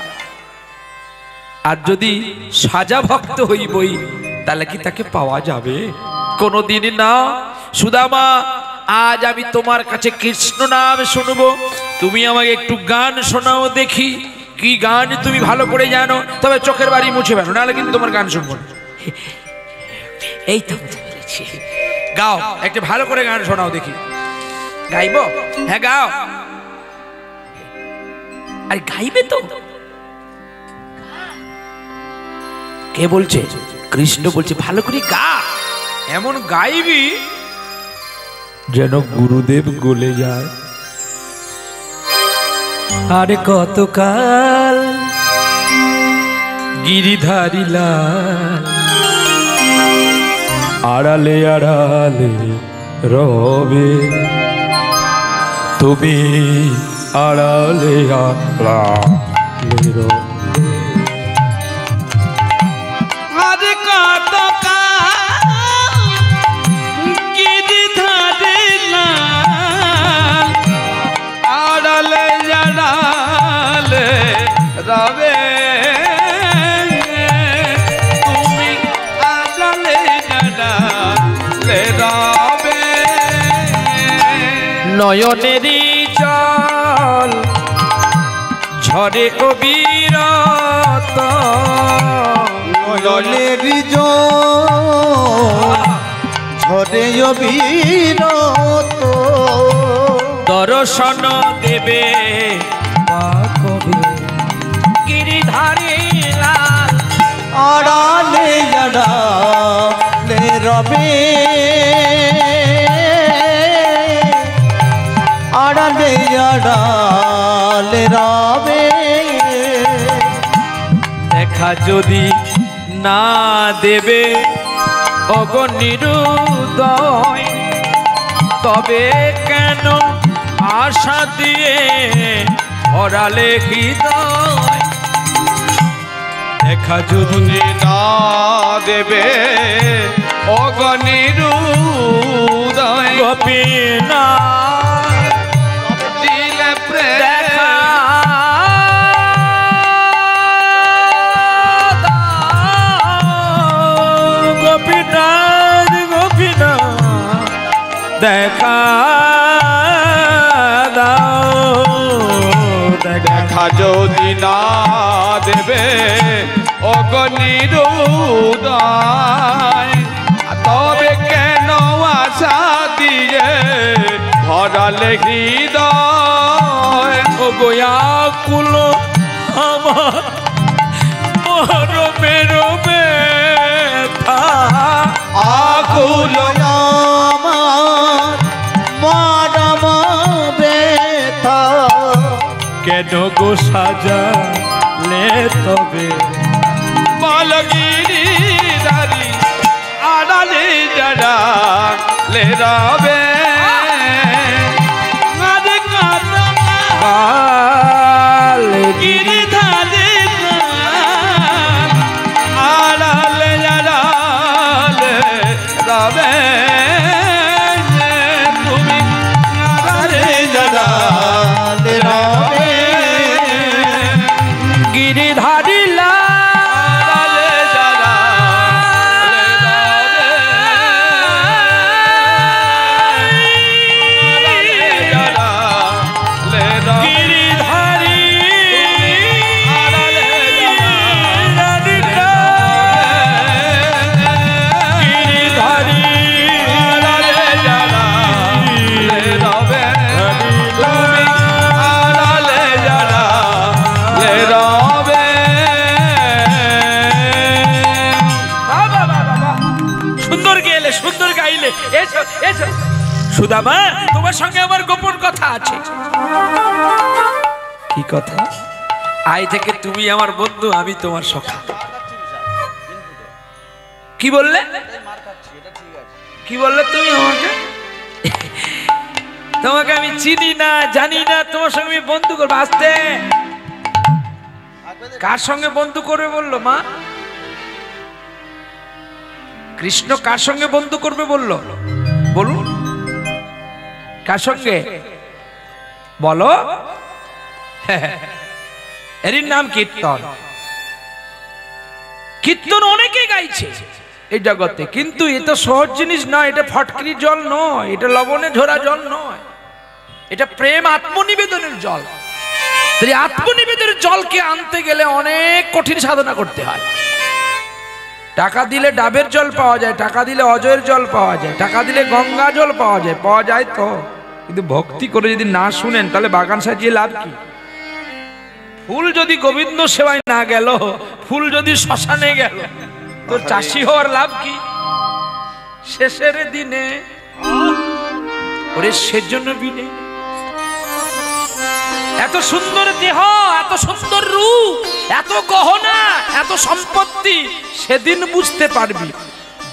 আর যদি সাজা ভক্ত হইবই তাহলে কি তাকে পাওয়া যাবে? কোনোদিন না। সুদামা, আজ আমি তোমার কাছে কৃষ্ণ নাম শুনবো, তুমি আমাকে একটু গান শোনাও দেখি। কি গান তুমি ভালো করে জানো? তবে চোখের বাড়ি মুছে ফেলো, নাহলে কিন্তু তোমার গান শুনবো না। এই তো বলেছি, গাও, একটু ভালো করে গান শোনাও দেখি। গাইবো? হ্যাঁ গাও। আরে গাইবে তো? কে বলছে? কৃষ্ণ বলছে ভালো করে গা, এমন গাইবি যেন গুরুদেব গলে যায়। আরে কতকাল গিরিধারী লাল আড়ালে আড়ালে রবে, তুমি আড়ালে আড়ালে রবে। আরে কতকাল নয়নেরই জল ঝরে অবিরত নয়নের ঝরে অবিরত দর্শন দেবে গিরিধারী লাল আড়ালে আড়ালে রবে আড়ালে আড়ালে রবে দেখা যদি না দেবে অগনিরুদয় তবে কেন আশা দিয়ে ভরালে হৃদয় দেখা যদি না দেবে অগনিরুদয় গোপীনা দিলে প্রেম দেখা গোপীনাথ গোপীনাথ দেখা দাও দেখা যদি না দেবে অগনিরুদয় তবে কেন আশা দিয়ে ভরালে হৃদয় ও গোয়াকুল আমার মরমের ব্যথা আকুল আমার মানব ব্যথা কেন গো সাজালে তবে বলগিরিধারী আড়ালে যারা লে রবে গিরিধারী আড়ালে যারা লে রবে তুমি আড়ালে যারা লে রবে গিরিধারী আড়ালে যারা লে রবে গিরিধারী গিরিধারী সুন্দর গেলে সুন্দর গাইলে এসো এসো সুদামা তোমার সঙ্গে আমার গোপন কথা আছে কি কথা আজ থেকে তুমি আমার বন্ধু আমি তোমার সখা কি বললে কি বললে তুমি আমাকে তোমাকে আমি চিনি না জানি না তোমার সঙ্গে আমি বন্ধু করবো আসতে কার সঙ্গে বন্ধু করবে বললো মা কৃষ্ণ কার সঙ্গে বন্ধু করবে বললো বলুন কার সঙ্গে বলো এর নাম কীর্তন কীর্তন অনেকে গাইছে এই জগতে কিন্তু এটা সহজ জিনিস নয় এটা ফটকিরি জল নয় এটা লবণে ঝরা জল নয় এটা প্রেম আত্মনিবেদনের জল তাই আত্মনিবেদনের জলকে আনতে গেলে অনেক কঠিন সাধনা করতে হয় টাকা দিলে ডাবের জল পাওয়া যায় টাকা দিলে অজয়ের জল পাওয়া যায় টাকা দিলে গঙ্গা জল পাওয়া যায় তো কিন্তু ভক্তি করে যদি না শুনেন তাহলে বাগান সাজিয়ে লাভ কি ফুল যদি গোবিন্দ সেবায় না গেল ফুল যদি শ্মশানে গেল তো চাষি হওয়ার লাভ কি শেষের দিনে ওরে সেজন্য বিনে এত সুন্দর দেহ এত সুন্দর রূপ এত গহনা এত সম্পত্তি সেদিন বুঝতে পারবি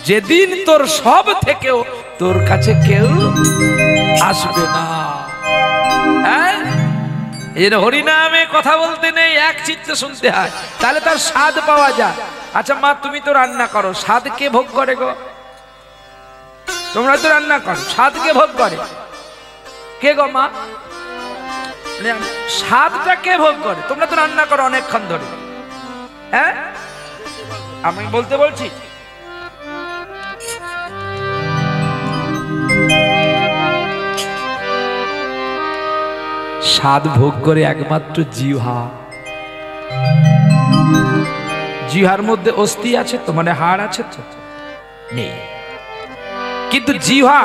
যেদিন তোর সব থেকেও তোর কাছে কেউ আসবে না হ্যাঁ এর হরিনামে কথা বলতে নেই এক চিত্তে শুনতে হয় তাহলে তার স্বাদ পাওয়া যায় আচ্ছা মা তুমি তো রান্না করো স্বাদ কে ভোগ করে গো তোমরা তো রান্না করো স্বাদ কে ভোগ করে কে গো মা স্বাদটা কে ভোগ করে তোমরা তো রান্না করো অনেকক্ষণ ধরে হ্যাঁ আমি বলতে বলছি স্বাদ ভোগ করে একমাত্র জিহ্বা। জিহ্বার মধ্যে অস্থি আছে তো, মানে হাড় আছে তো? নেই। কিন্তু জিহ্বা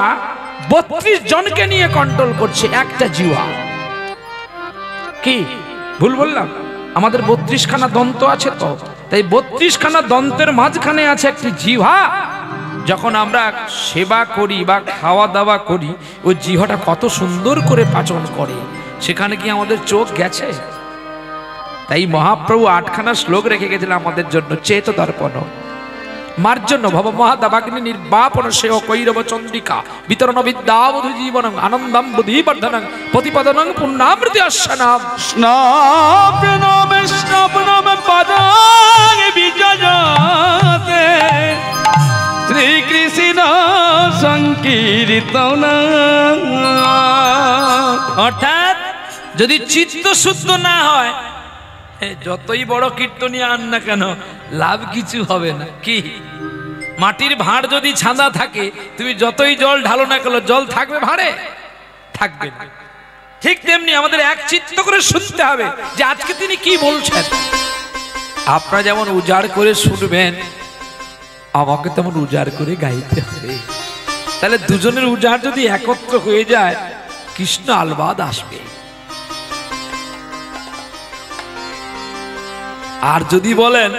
32 জনকে নিয়ে কন্ট্রোল করছে একটা জিহ্বা। কি ভুল বললাম? আমাদের 32 খানা দন্ত আছে তো, তাই 32 খানা দন্তের মাঝখানে আছে একটি জিহ্বা। যখন আমরা সেবা করি বা খাওয়া দাওয়া করি, ওই জিহ্বাটা কত সুন্দর করে পাচন করে, সেখানে কি আমাদের চোখ গেছে? তাই মহাপ্রভু 8খানা শ্লোক রেখে গেছিলেন আমাদের জন্য। চেত দর্পণ মার্জন্য ভব মহাদাবাগ্নি নির্বাপন সেও কৈরব চন্দ্রিকা বিতরণ বিদ্যাবধু জীবনং আনন্দম বুদ্ধিবর্ধনং প্রতিপদনং পুণ্যামৃতি আস্বানাম স্নাপনম স্নাপনম পদাং বিজয়তে শ্রীকৃষ্ণ সংকীর্তন। অর্থাৎ যদি চিত্ত শুদ্ধ না হয়, যতই বড় কীর্তনী আন না কেন লাভ কিছু হবে না। কি মাটির ভাঁড় যদি ছাঁদা থাকে, তুমি যতই জল ঢালো না কেন জল থাকবে ভাঁড়ে? থাকবে না। ঠিক তেমনি আমাদের এক চিত্ত করে শুনতে হবে যে আজকে তিনি কি বলছেন। আপনারা যেমন উজাড় করে শুনবেন, আমাকে তেমন উজাড় করে গাইতে হবে। তাহলে দুজনের উজাড় যদি একত্র হয়ে যায়, কৃষ্ণ আলবাদ আসবে। আর যদি বলেন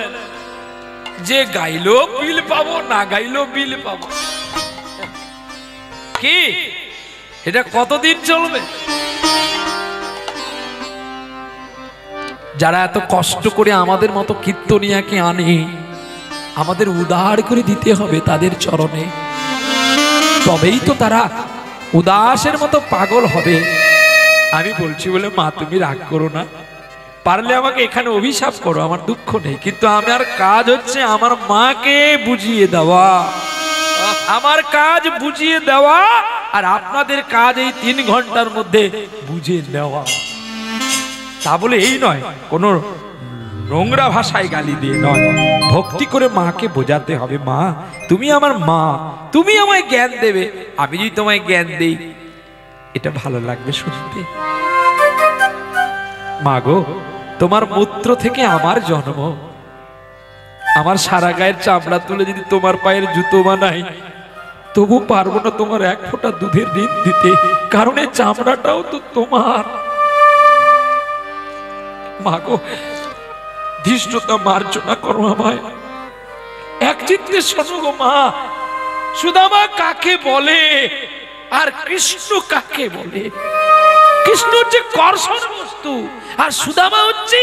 যে গাইলো বিল পাবো, না গাইলো বিল পাবো, কি এটা কতদিন চলবে? যারা এত কষ্ট করে আমাদের মতো কীর্তনিয়াকে আনে, আমাদের উদার করে দিতে হবে তাদের চরণে, তবেই তো তারা উদাসের মতো পাগল হবে। আমি বলছি বলে মা তুমি রাগ করো না, পারলে আমাকে এখানে অভিশাপ করো, আমার দুঃখ নেই। কিন্তু আমার কাজ হচ্ছে আমার মাকে বুঝিয়ে দেওয়া, আমার কাজ বুঝিয়ে দেওয়া, আর আপনাদের কাজ এই 3 ঘন্টার মধ্যে বুঝে নেওয়া। তা বলে এই নয় কোনো নোংরা ভাষায় গালি দিয়ে নয়, ভক্তি করে মাকে বোঝাতে হবে, মা তুমি আমার মা, তুমি আমায় জ্ঞান দেবে। আমি যদি তোমায় জ্ঞান দেই, এটা ভালো লাগবে শুনতে? মা গো, তোমার মূত্র থেকে আমার জন্ম, আমার সারা গায়ের চামড়া তুলে যদি তোমার পায়ের জুতো বানাই, তবু পারবো না তোমার 1 ফোঁটা দুধের ঋণ দিতে, কারণ এই চামড়াটাও তো তোমার। মা গো, ধৃষ্টতা মার্জনা করো আমায়, এক চিত্তে শোনো গো মা। সুদামা কাকে বলে আর কৃষ্ণ কাকে বলে? কৃষ্ণ হচ্ছে কর্ষণ বস্তু, আর সুদামা হচ্ছে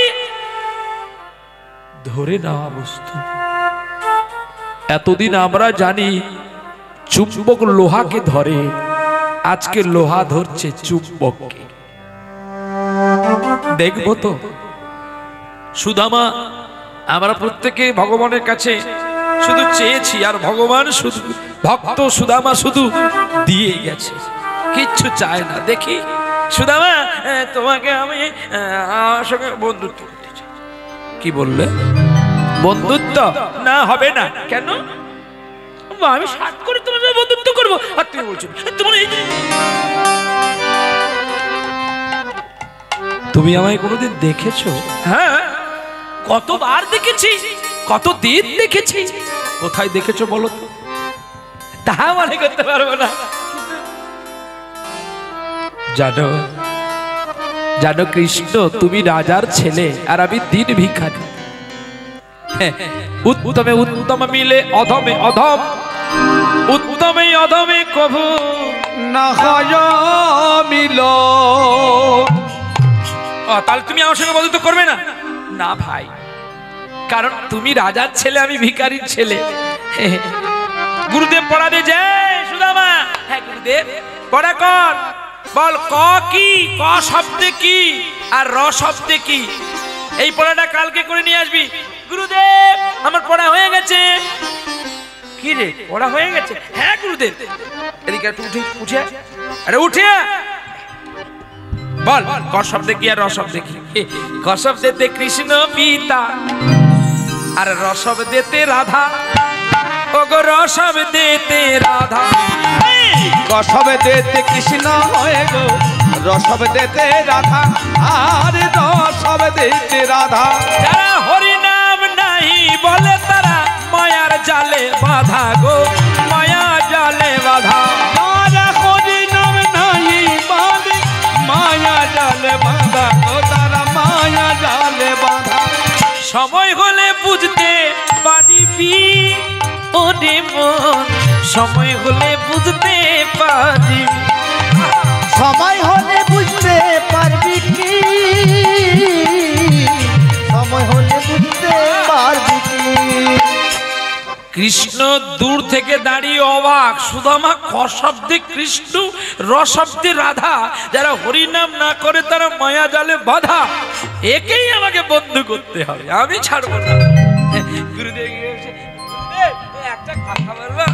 ধরে নেওয়া বস্তু। এতদিন আমরা জানি চুম্বক লোহাকে ধরে, আজকে লোহা ধরছে চুম্বককে। দেখবো তো সুদামা, আমরা প্রত্যেকে ভগবানের কাছে শুধু চেয়েছি, আর ভগবান শুধু ভক্ত সুদামা শুধু দিয়ে গেছে, কিচ্ছু চায় না। দেখি সুদামা, তোমাকে আমি আমার সঙ্গে বন্ধুত্ব করতে চাই। কি বললে? বন্ধুত্ব না, হবে না। কেন? আমি সাত করে তোমার সঙ্গে বন্ধুত্ব করবো, আর তুমি বলছো তোমার এই, তুমি আমায় কোনোদিন দেখেছো? হ্যাঁ, কতবার দেখেছি, কতদিন দেখেছি। কোথায় দেখেছো বলো তো? তা মনে করতে পারবো না। জানো জানো কৃষ্ণ, তুমি রাজার ছেলে আর আমি দিন ভিখারি। উত্তমে উত্তম মিলে অধমে অধম, উত্তমে অধমে কভু না হয় মিল। তাহলে তুমি আমার সঙ্গে বন্ধুত্ব করবে না? না ভাই, কারণ তুমি রাজার ছেলে, আমি ভিখারির ছেলে। গুরুদেব পড়াতে যায় সুদামা। হ্যাঁ গুরুদেব, পড়া কর, বল ক কি, ক শব্দে কি, আর র শব্দে কি। এই পড়াটা কালকে করে নিয়ে আসবি। গুরুদেব আমার পড়া হয়ে গেছে। কি রে, পড়া হয়ে গেছে? হ্যাঁ গুরুদেব। এদিকে একটু উঠে উঠে, আরে উঠে বল ক শব্দে কি আর র শব্দে কি। ক শব্দেতে কৃষ্ণ পিতা, আর র শব্দেতে রাধা। ও গো র শব্দেতে রাধা, ক শব্দেতে কৃষ্ণ হয় গো, র রসব দেতে রাধা আর রসব দেতে রাধা। যারা হরি নাম নাই বলে তারা মায়ার জালে বাধা গো, মায়া জালে বাধা। যারা হরি নাম নাই বলে মায়া জালে বাধা গো, তারা মায়া জালে বাধা। সময় হলে বুঝতে পারিবি ওরে মন, সময় হলে বুঝতে পারিবি। সময় হলে বুঝতে পারবি কি, সময় হলে বুঝতে পারবি কি। কৃষ্ণ দূর থেকে দাঁড়িয়ে অবাক, সুদামা ক শব্দে কৃষ্ণ, র শব্দে রাধা। যারা হরিনাম না করে তারা মায়া জালে বাধা। একেই আমাকে বন্ধু করতে হবে, আমি ছাড়বো না। গুরুদেব একটা কথা বলবো,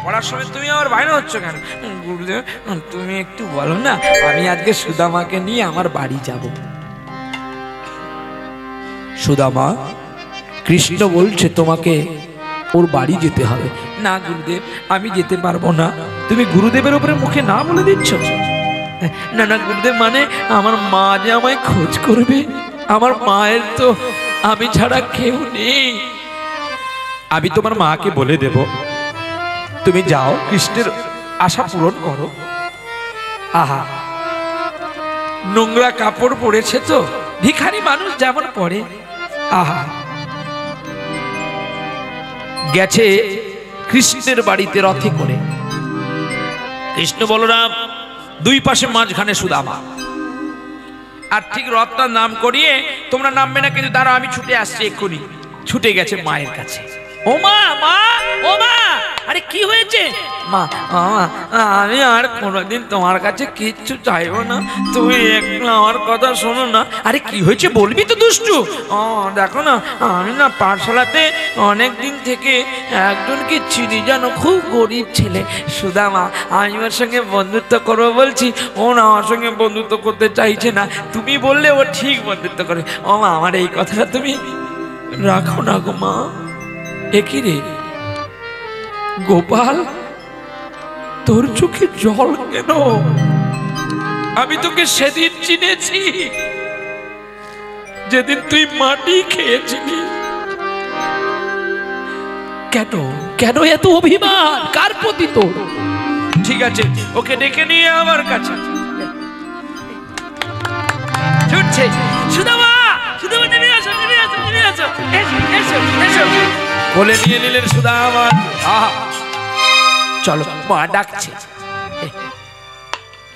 পড়ার সময় তুমি আমার বাইরে হচ্ছ কেন? গুরুদেব তুমি একটু বলো না, আমি আজকে সুদামাকে নিয়ে আমার বাড়ি যাব। সুদামা, কৃষ্ণ বলছে তোমাকে ওর বাড়ি যেতে হবে। না গুরুদেব, আমি যেতে পারবো না। তুমি গুরুদেবের উপরে মুখে না বলে দিচ্ছ? না না গুরুদেব, মানে আমার মা যে আমায় খোঁজ করবে, আমার মায়ের তো আমি ছাড়া কেউ নেই। আমি তোমার মাকে বলে দেব, তুমি যাও কৃষ্ণের আশা পূরণ করো। আহা, নোংরা কাপড় পরেছে তো, ভিখারি মানুষ যেমন পরে। আহা, গেছে কৃষ্ণের বাড়িতে রথে করে। কৃষ্ণ বলরাম দুই পাশে, মাঝখানে সুদামা। আর ঠিক রথটার নাম করিয়ে, তোমরা নামবে না কিন্তু দাঁড়াও, আমি ছুটে আসছি এক্ষুনি। ছুটে গেছে মায়ের কাছে। ও মা, মা, ও মা, আরে কি হয়েছে? মা, আমি আর কোনোদিন তোমার কাছে কিচ্ছু চাইবো না, তুমি একটু আমার কথা শোনো না। আরে কি হয়েছে বলবি তো দুষ্টু। দেখো না, আমি না পাঠশালাতে অনেক দিন থেকে একজনকে চিনি, জানো, খুব গরিব ছেলে সুদামা। আমি ওর সঙ্গে বন্ধুত্ব করবো বলছি, ও না আমার সঙ্গে বন্ধুত্ব করতে চাইছে না। তুমি বললে ও ঠিক বন্ধুত্ব করে। ও মা, আমার এই কথাটা তুমি রাখো না গো মা। একই রে গোপাল, তোর চোখে জল কেন? আমি তোকে সেদিন চিনেছি, যেদিন তুই মাটি খেয়েছিলি। কেন কেন এত অভিমান? কার প্রতি তোর? ঠিক আছে, ওকে ডেকে নিয়ে আমার কাছে ছুটছে। সুদামা, সুদামা, নেমে আসো, নেমে আসো, নেমে আসো, এসো, এসো, এসো। বলে নিয়ে নিলেন সুদামা। আহা, চলো, মা ডাকছে।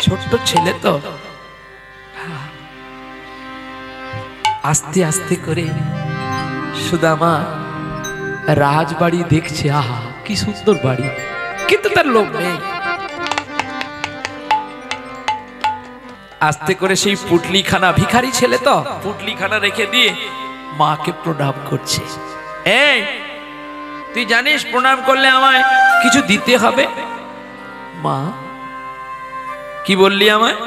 ছোট্ট ছেলে তো, আস্তে আস্তে করে সুদামা রাজবাড়ি দেখছে। আহা, কি সুন্দর বাড়ি, কিন্তু তার লোক নেই। আস্তে করে সেই পুটলিখানা, ভিখারি ছেলে তো, পুটলিখানা রেখে দিয়ে মাকে প্রণাম করছে। এই, তুই জানিস প্রণাম করলে আমায় কিছু দিতে হবে? মা, কি বললি আমায়?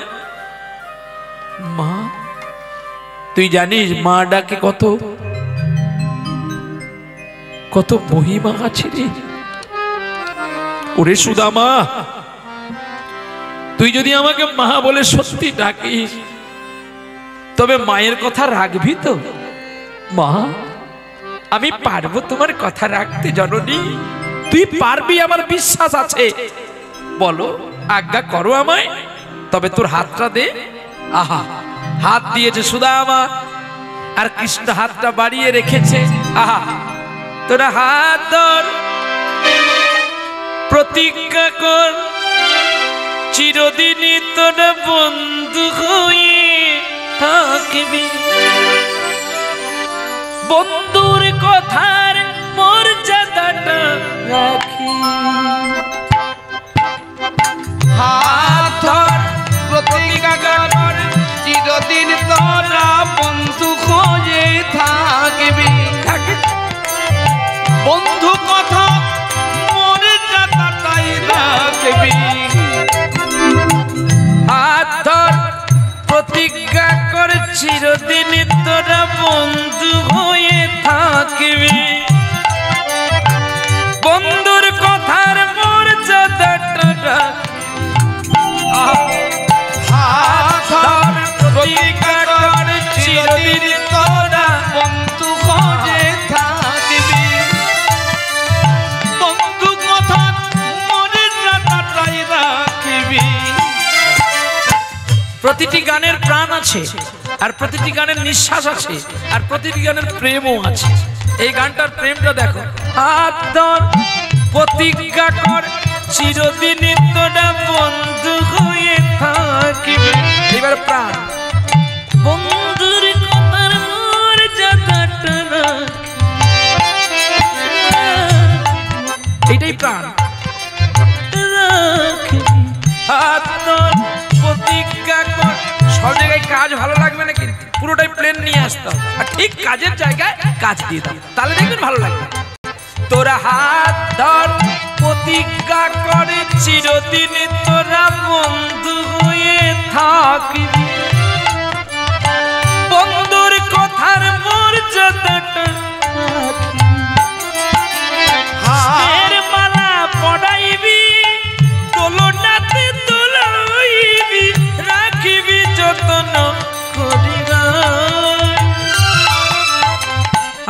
মা, তুই জানিস মা ডাকে কত কত মহিমা আছে রে। ওরে সুদামা, তুই যদি আমাকে মা বলে সত্যি ডাকিস, তবে মায়ের কথা রাখবি তো? মা, আমি পারবো তোমার কথা রাখতে জননী। তুই পারবি, আমার বিশ্বাস আছে। বলো, আজ্ঞা করো আমায়, তবে তোর হাতটা দে। আহা, হাত দিয়েছে সুদামা, আর কৃষ্ণ হাতটা বাড়িয়ে রেখেছে। আহা, তোরা হাত ধর, প্রতিজ্ঞা কর, চিরদিনই তোরা বন্ধু হয়ে থাকবি। বন্ধুর কথার মর্যাদাটা রাখি। হাত ধর, প্রতিজ্ঞা কর, চিরদিন তোরা বন্ধু হয়ে থাকবি। বন্ধু কথা মর্যাদাটাই রাখবি। হাত ধর, প্রতিজ্ঞা কর, চিরদিন তোরা বন্ধু হয়ে থাকবি। বন্ধুর কথার মর্যাদাটা হাত প্রতিটি গানের প্রাণ আছে, আর প্রতিটি গানের নিঃশ্বাস আছে, আর প্রতিটি গানের প্রেমও আছে। এই গানটার প্রেমটা দেখো। হাত ধর প্রতিজ্ঞা কর চিরদিন তোরা বন্ধু হয়ে থাকিবে। এবার প্রাণ বন্ধুর কথার মর্যাদাটা না, এইটাই প্রাণ। হাত ধর প্রতিজ্ঞা কর। সব জায়গায় কাজ ভালো লাগবে না, কিন্তু পুরোটাই প্লেন নিয়ে আসতাম, আর ঠিক কাজের জায়গায় কাজ দিয়ে দাও, তাহলে দেখবেন ভালো লাগবে। তোরা হাত ধর প্রতিজ্ঞা করে চিরদিন তোরা বন্ধু হয়ে থাকবি। বন্ধুর কথার মর্যাদাটা হাতের মালা পড়াইবি, দোলনাতে দোলাইবি, রাখিবি যত্ন করি।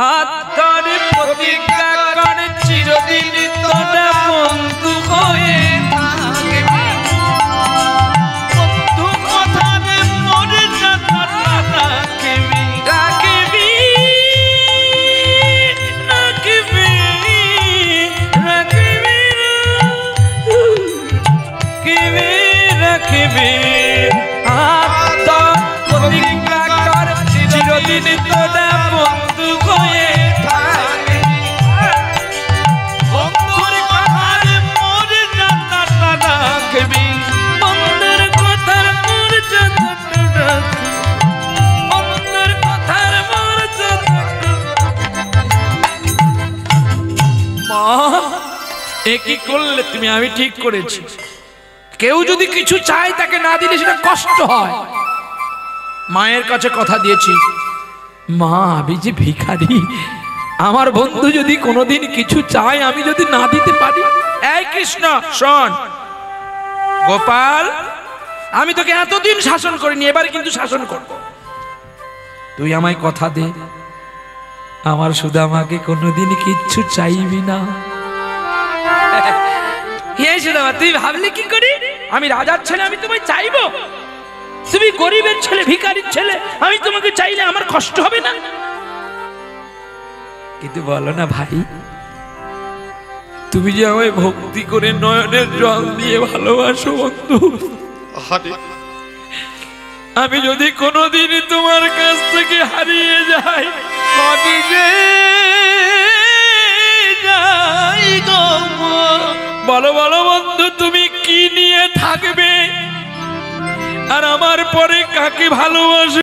হাত ধরে প্রতিজ্ঞা করে চিরদিন তোরা বন্ধু হয়ে থাকবি। বন্ধু কথারে মর্যাদাটা রাখিবি, রাখিবি, রাখিবি, রাখিবি, রাখিবি, রাখিবি। হাত ধর প্রতিজ্ঞা কর চিরদিন তোরা বন্ধু হয়ে থাকবি। বন্ধুর কথার মর্যাদাটা রাখবি, বন্ধুর কথার মর্যাদাটা রাখবি, বন্ধুর কথার মর্যাদাটা। মা এ কি করলে তুমি? আমি ঠিক করেছি, কেউ যদি কিছু চায় তাকে না দিলে সেটা কষ্ট হয়। মায়ের কাছে কথা দিয়েছি, মা আমি যে ভিখারি, আমার বন্ধু যদি কোনোদিন কিছু চায় আমি যদি না দিতে পারি। এই কৃষ্ণ শোন, গোপাল আমি তোকে এতদিন শাসন করিনি, এবার কিন্তু শাসন করব। তুই আমায় কথা দে, আমার সুদামাকে কোনোদিন কিচ্ছু চাইবি না। হে সুদামা, তুই ভাবলি কি করি আমি রাজার ছেলে আমি তোমায় চাইবো? তুমি গরিবের ছেলে, ভিখারির ছেলে, আমি তোমাকে চাইলে আমার কষ্ট হবে না? কিন্তু বলো না ভাই, তুমি যে আমায় ভক্তি করে নয়নের জল দিয়ে ভালোবাসো বন্ধু, আমি যদি কোনোদিন তোমার কাছ থেকে হারিয়ে যাই, বলো বলো বন্ধু তুমি কি নিয়ে থাকবে, আর আমার পরে কাকে ভালোবাসবে?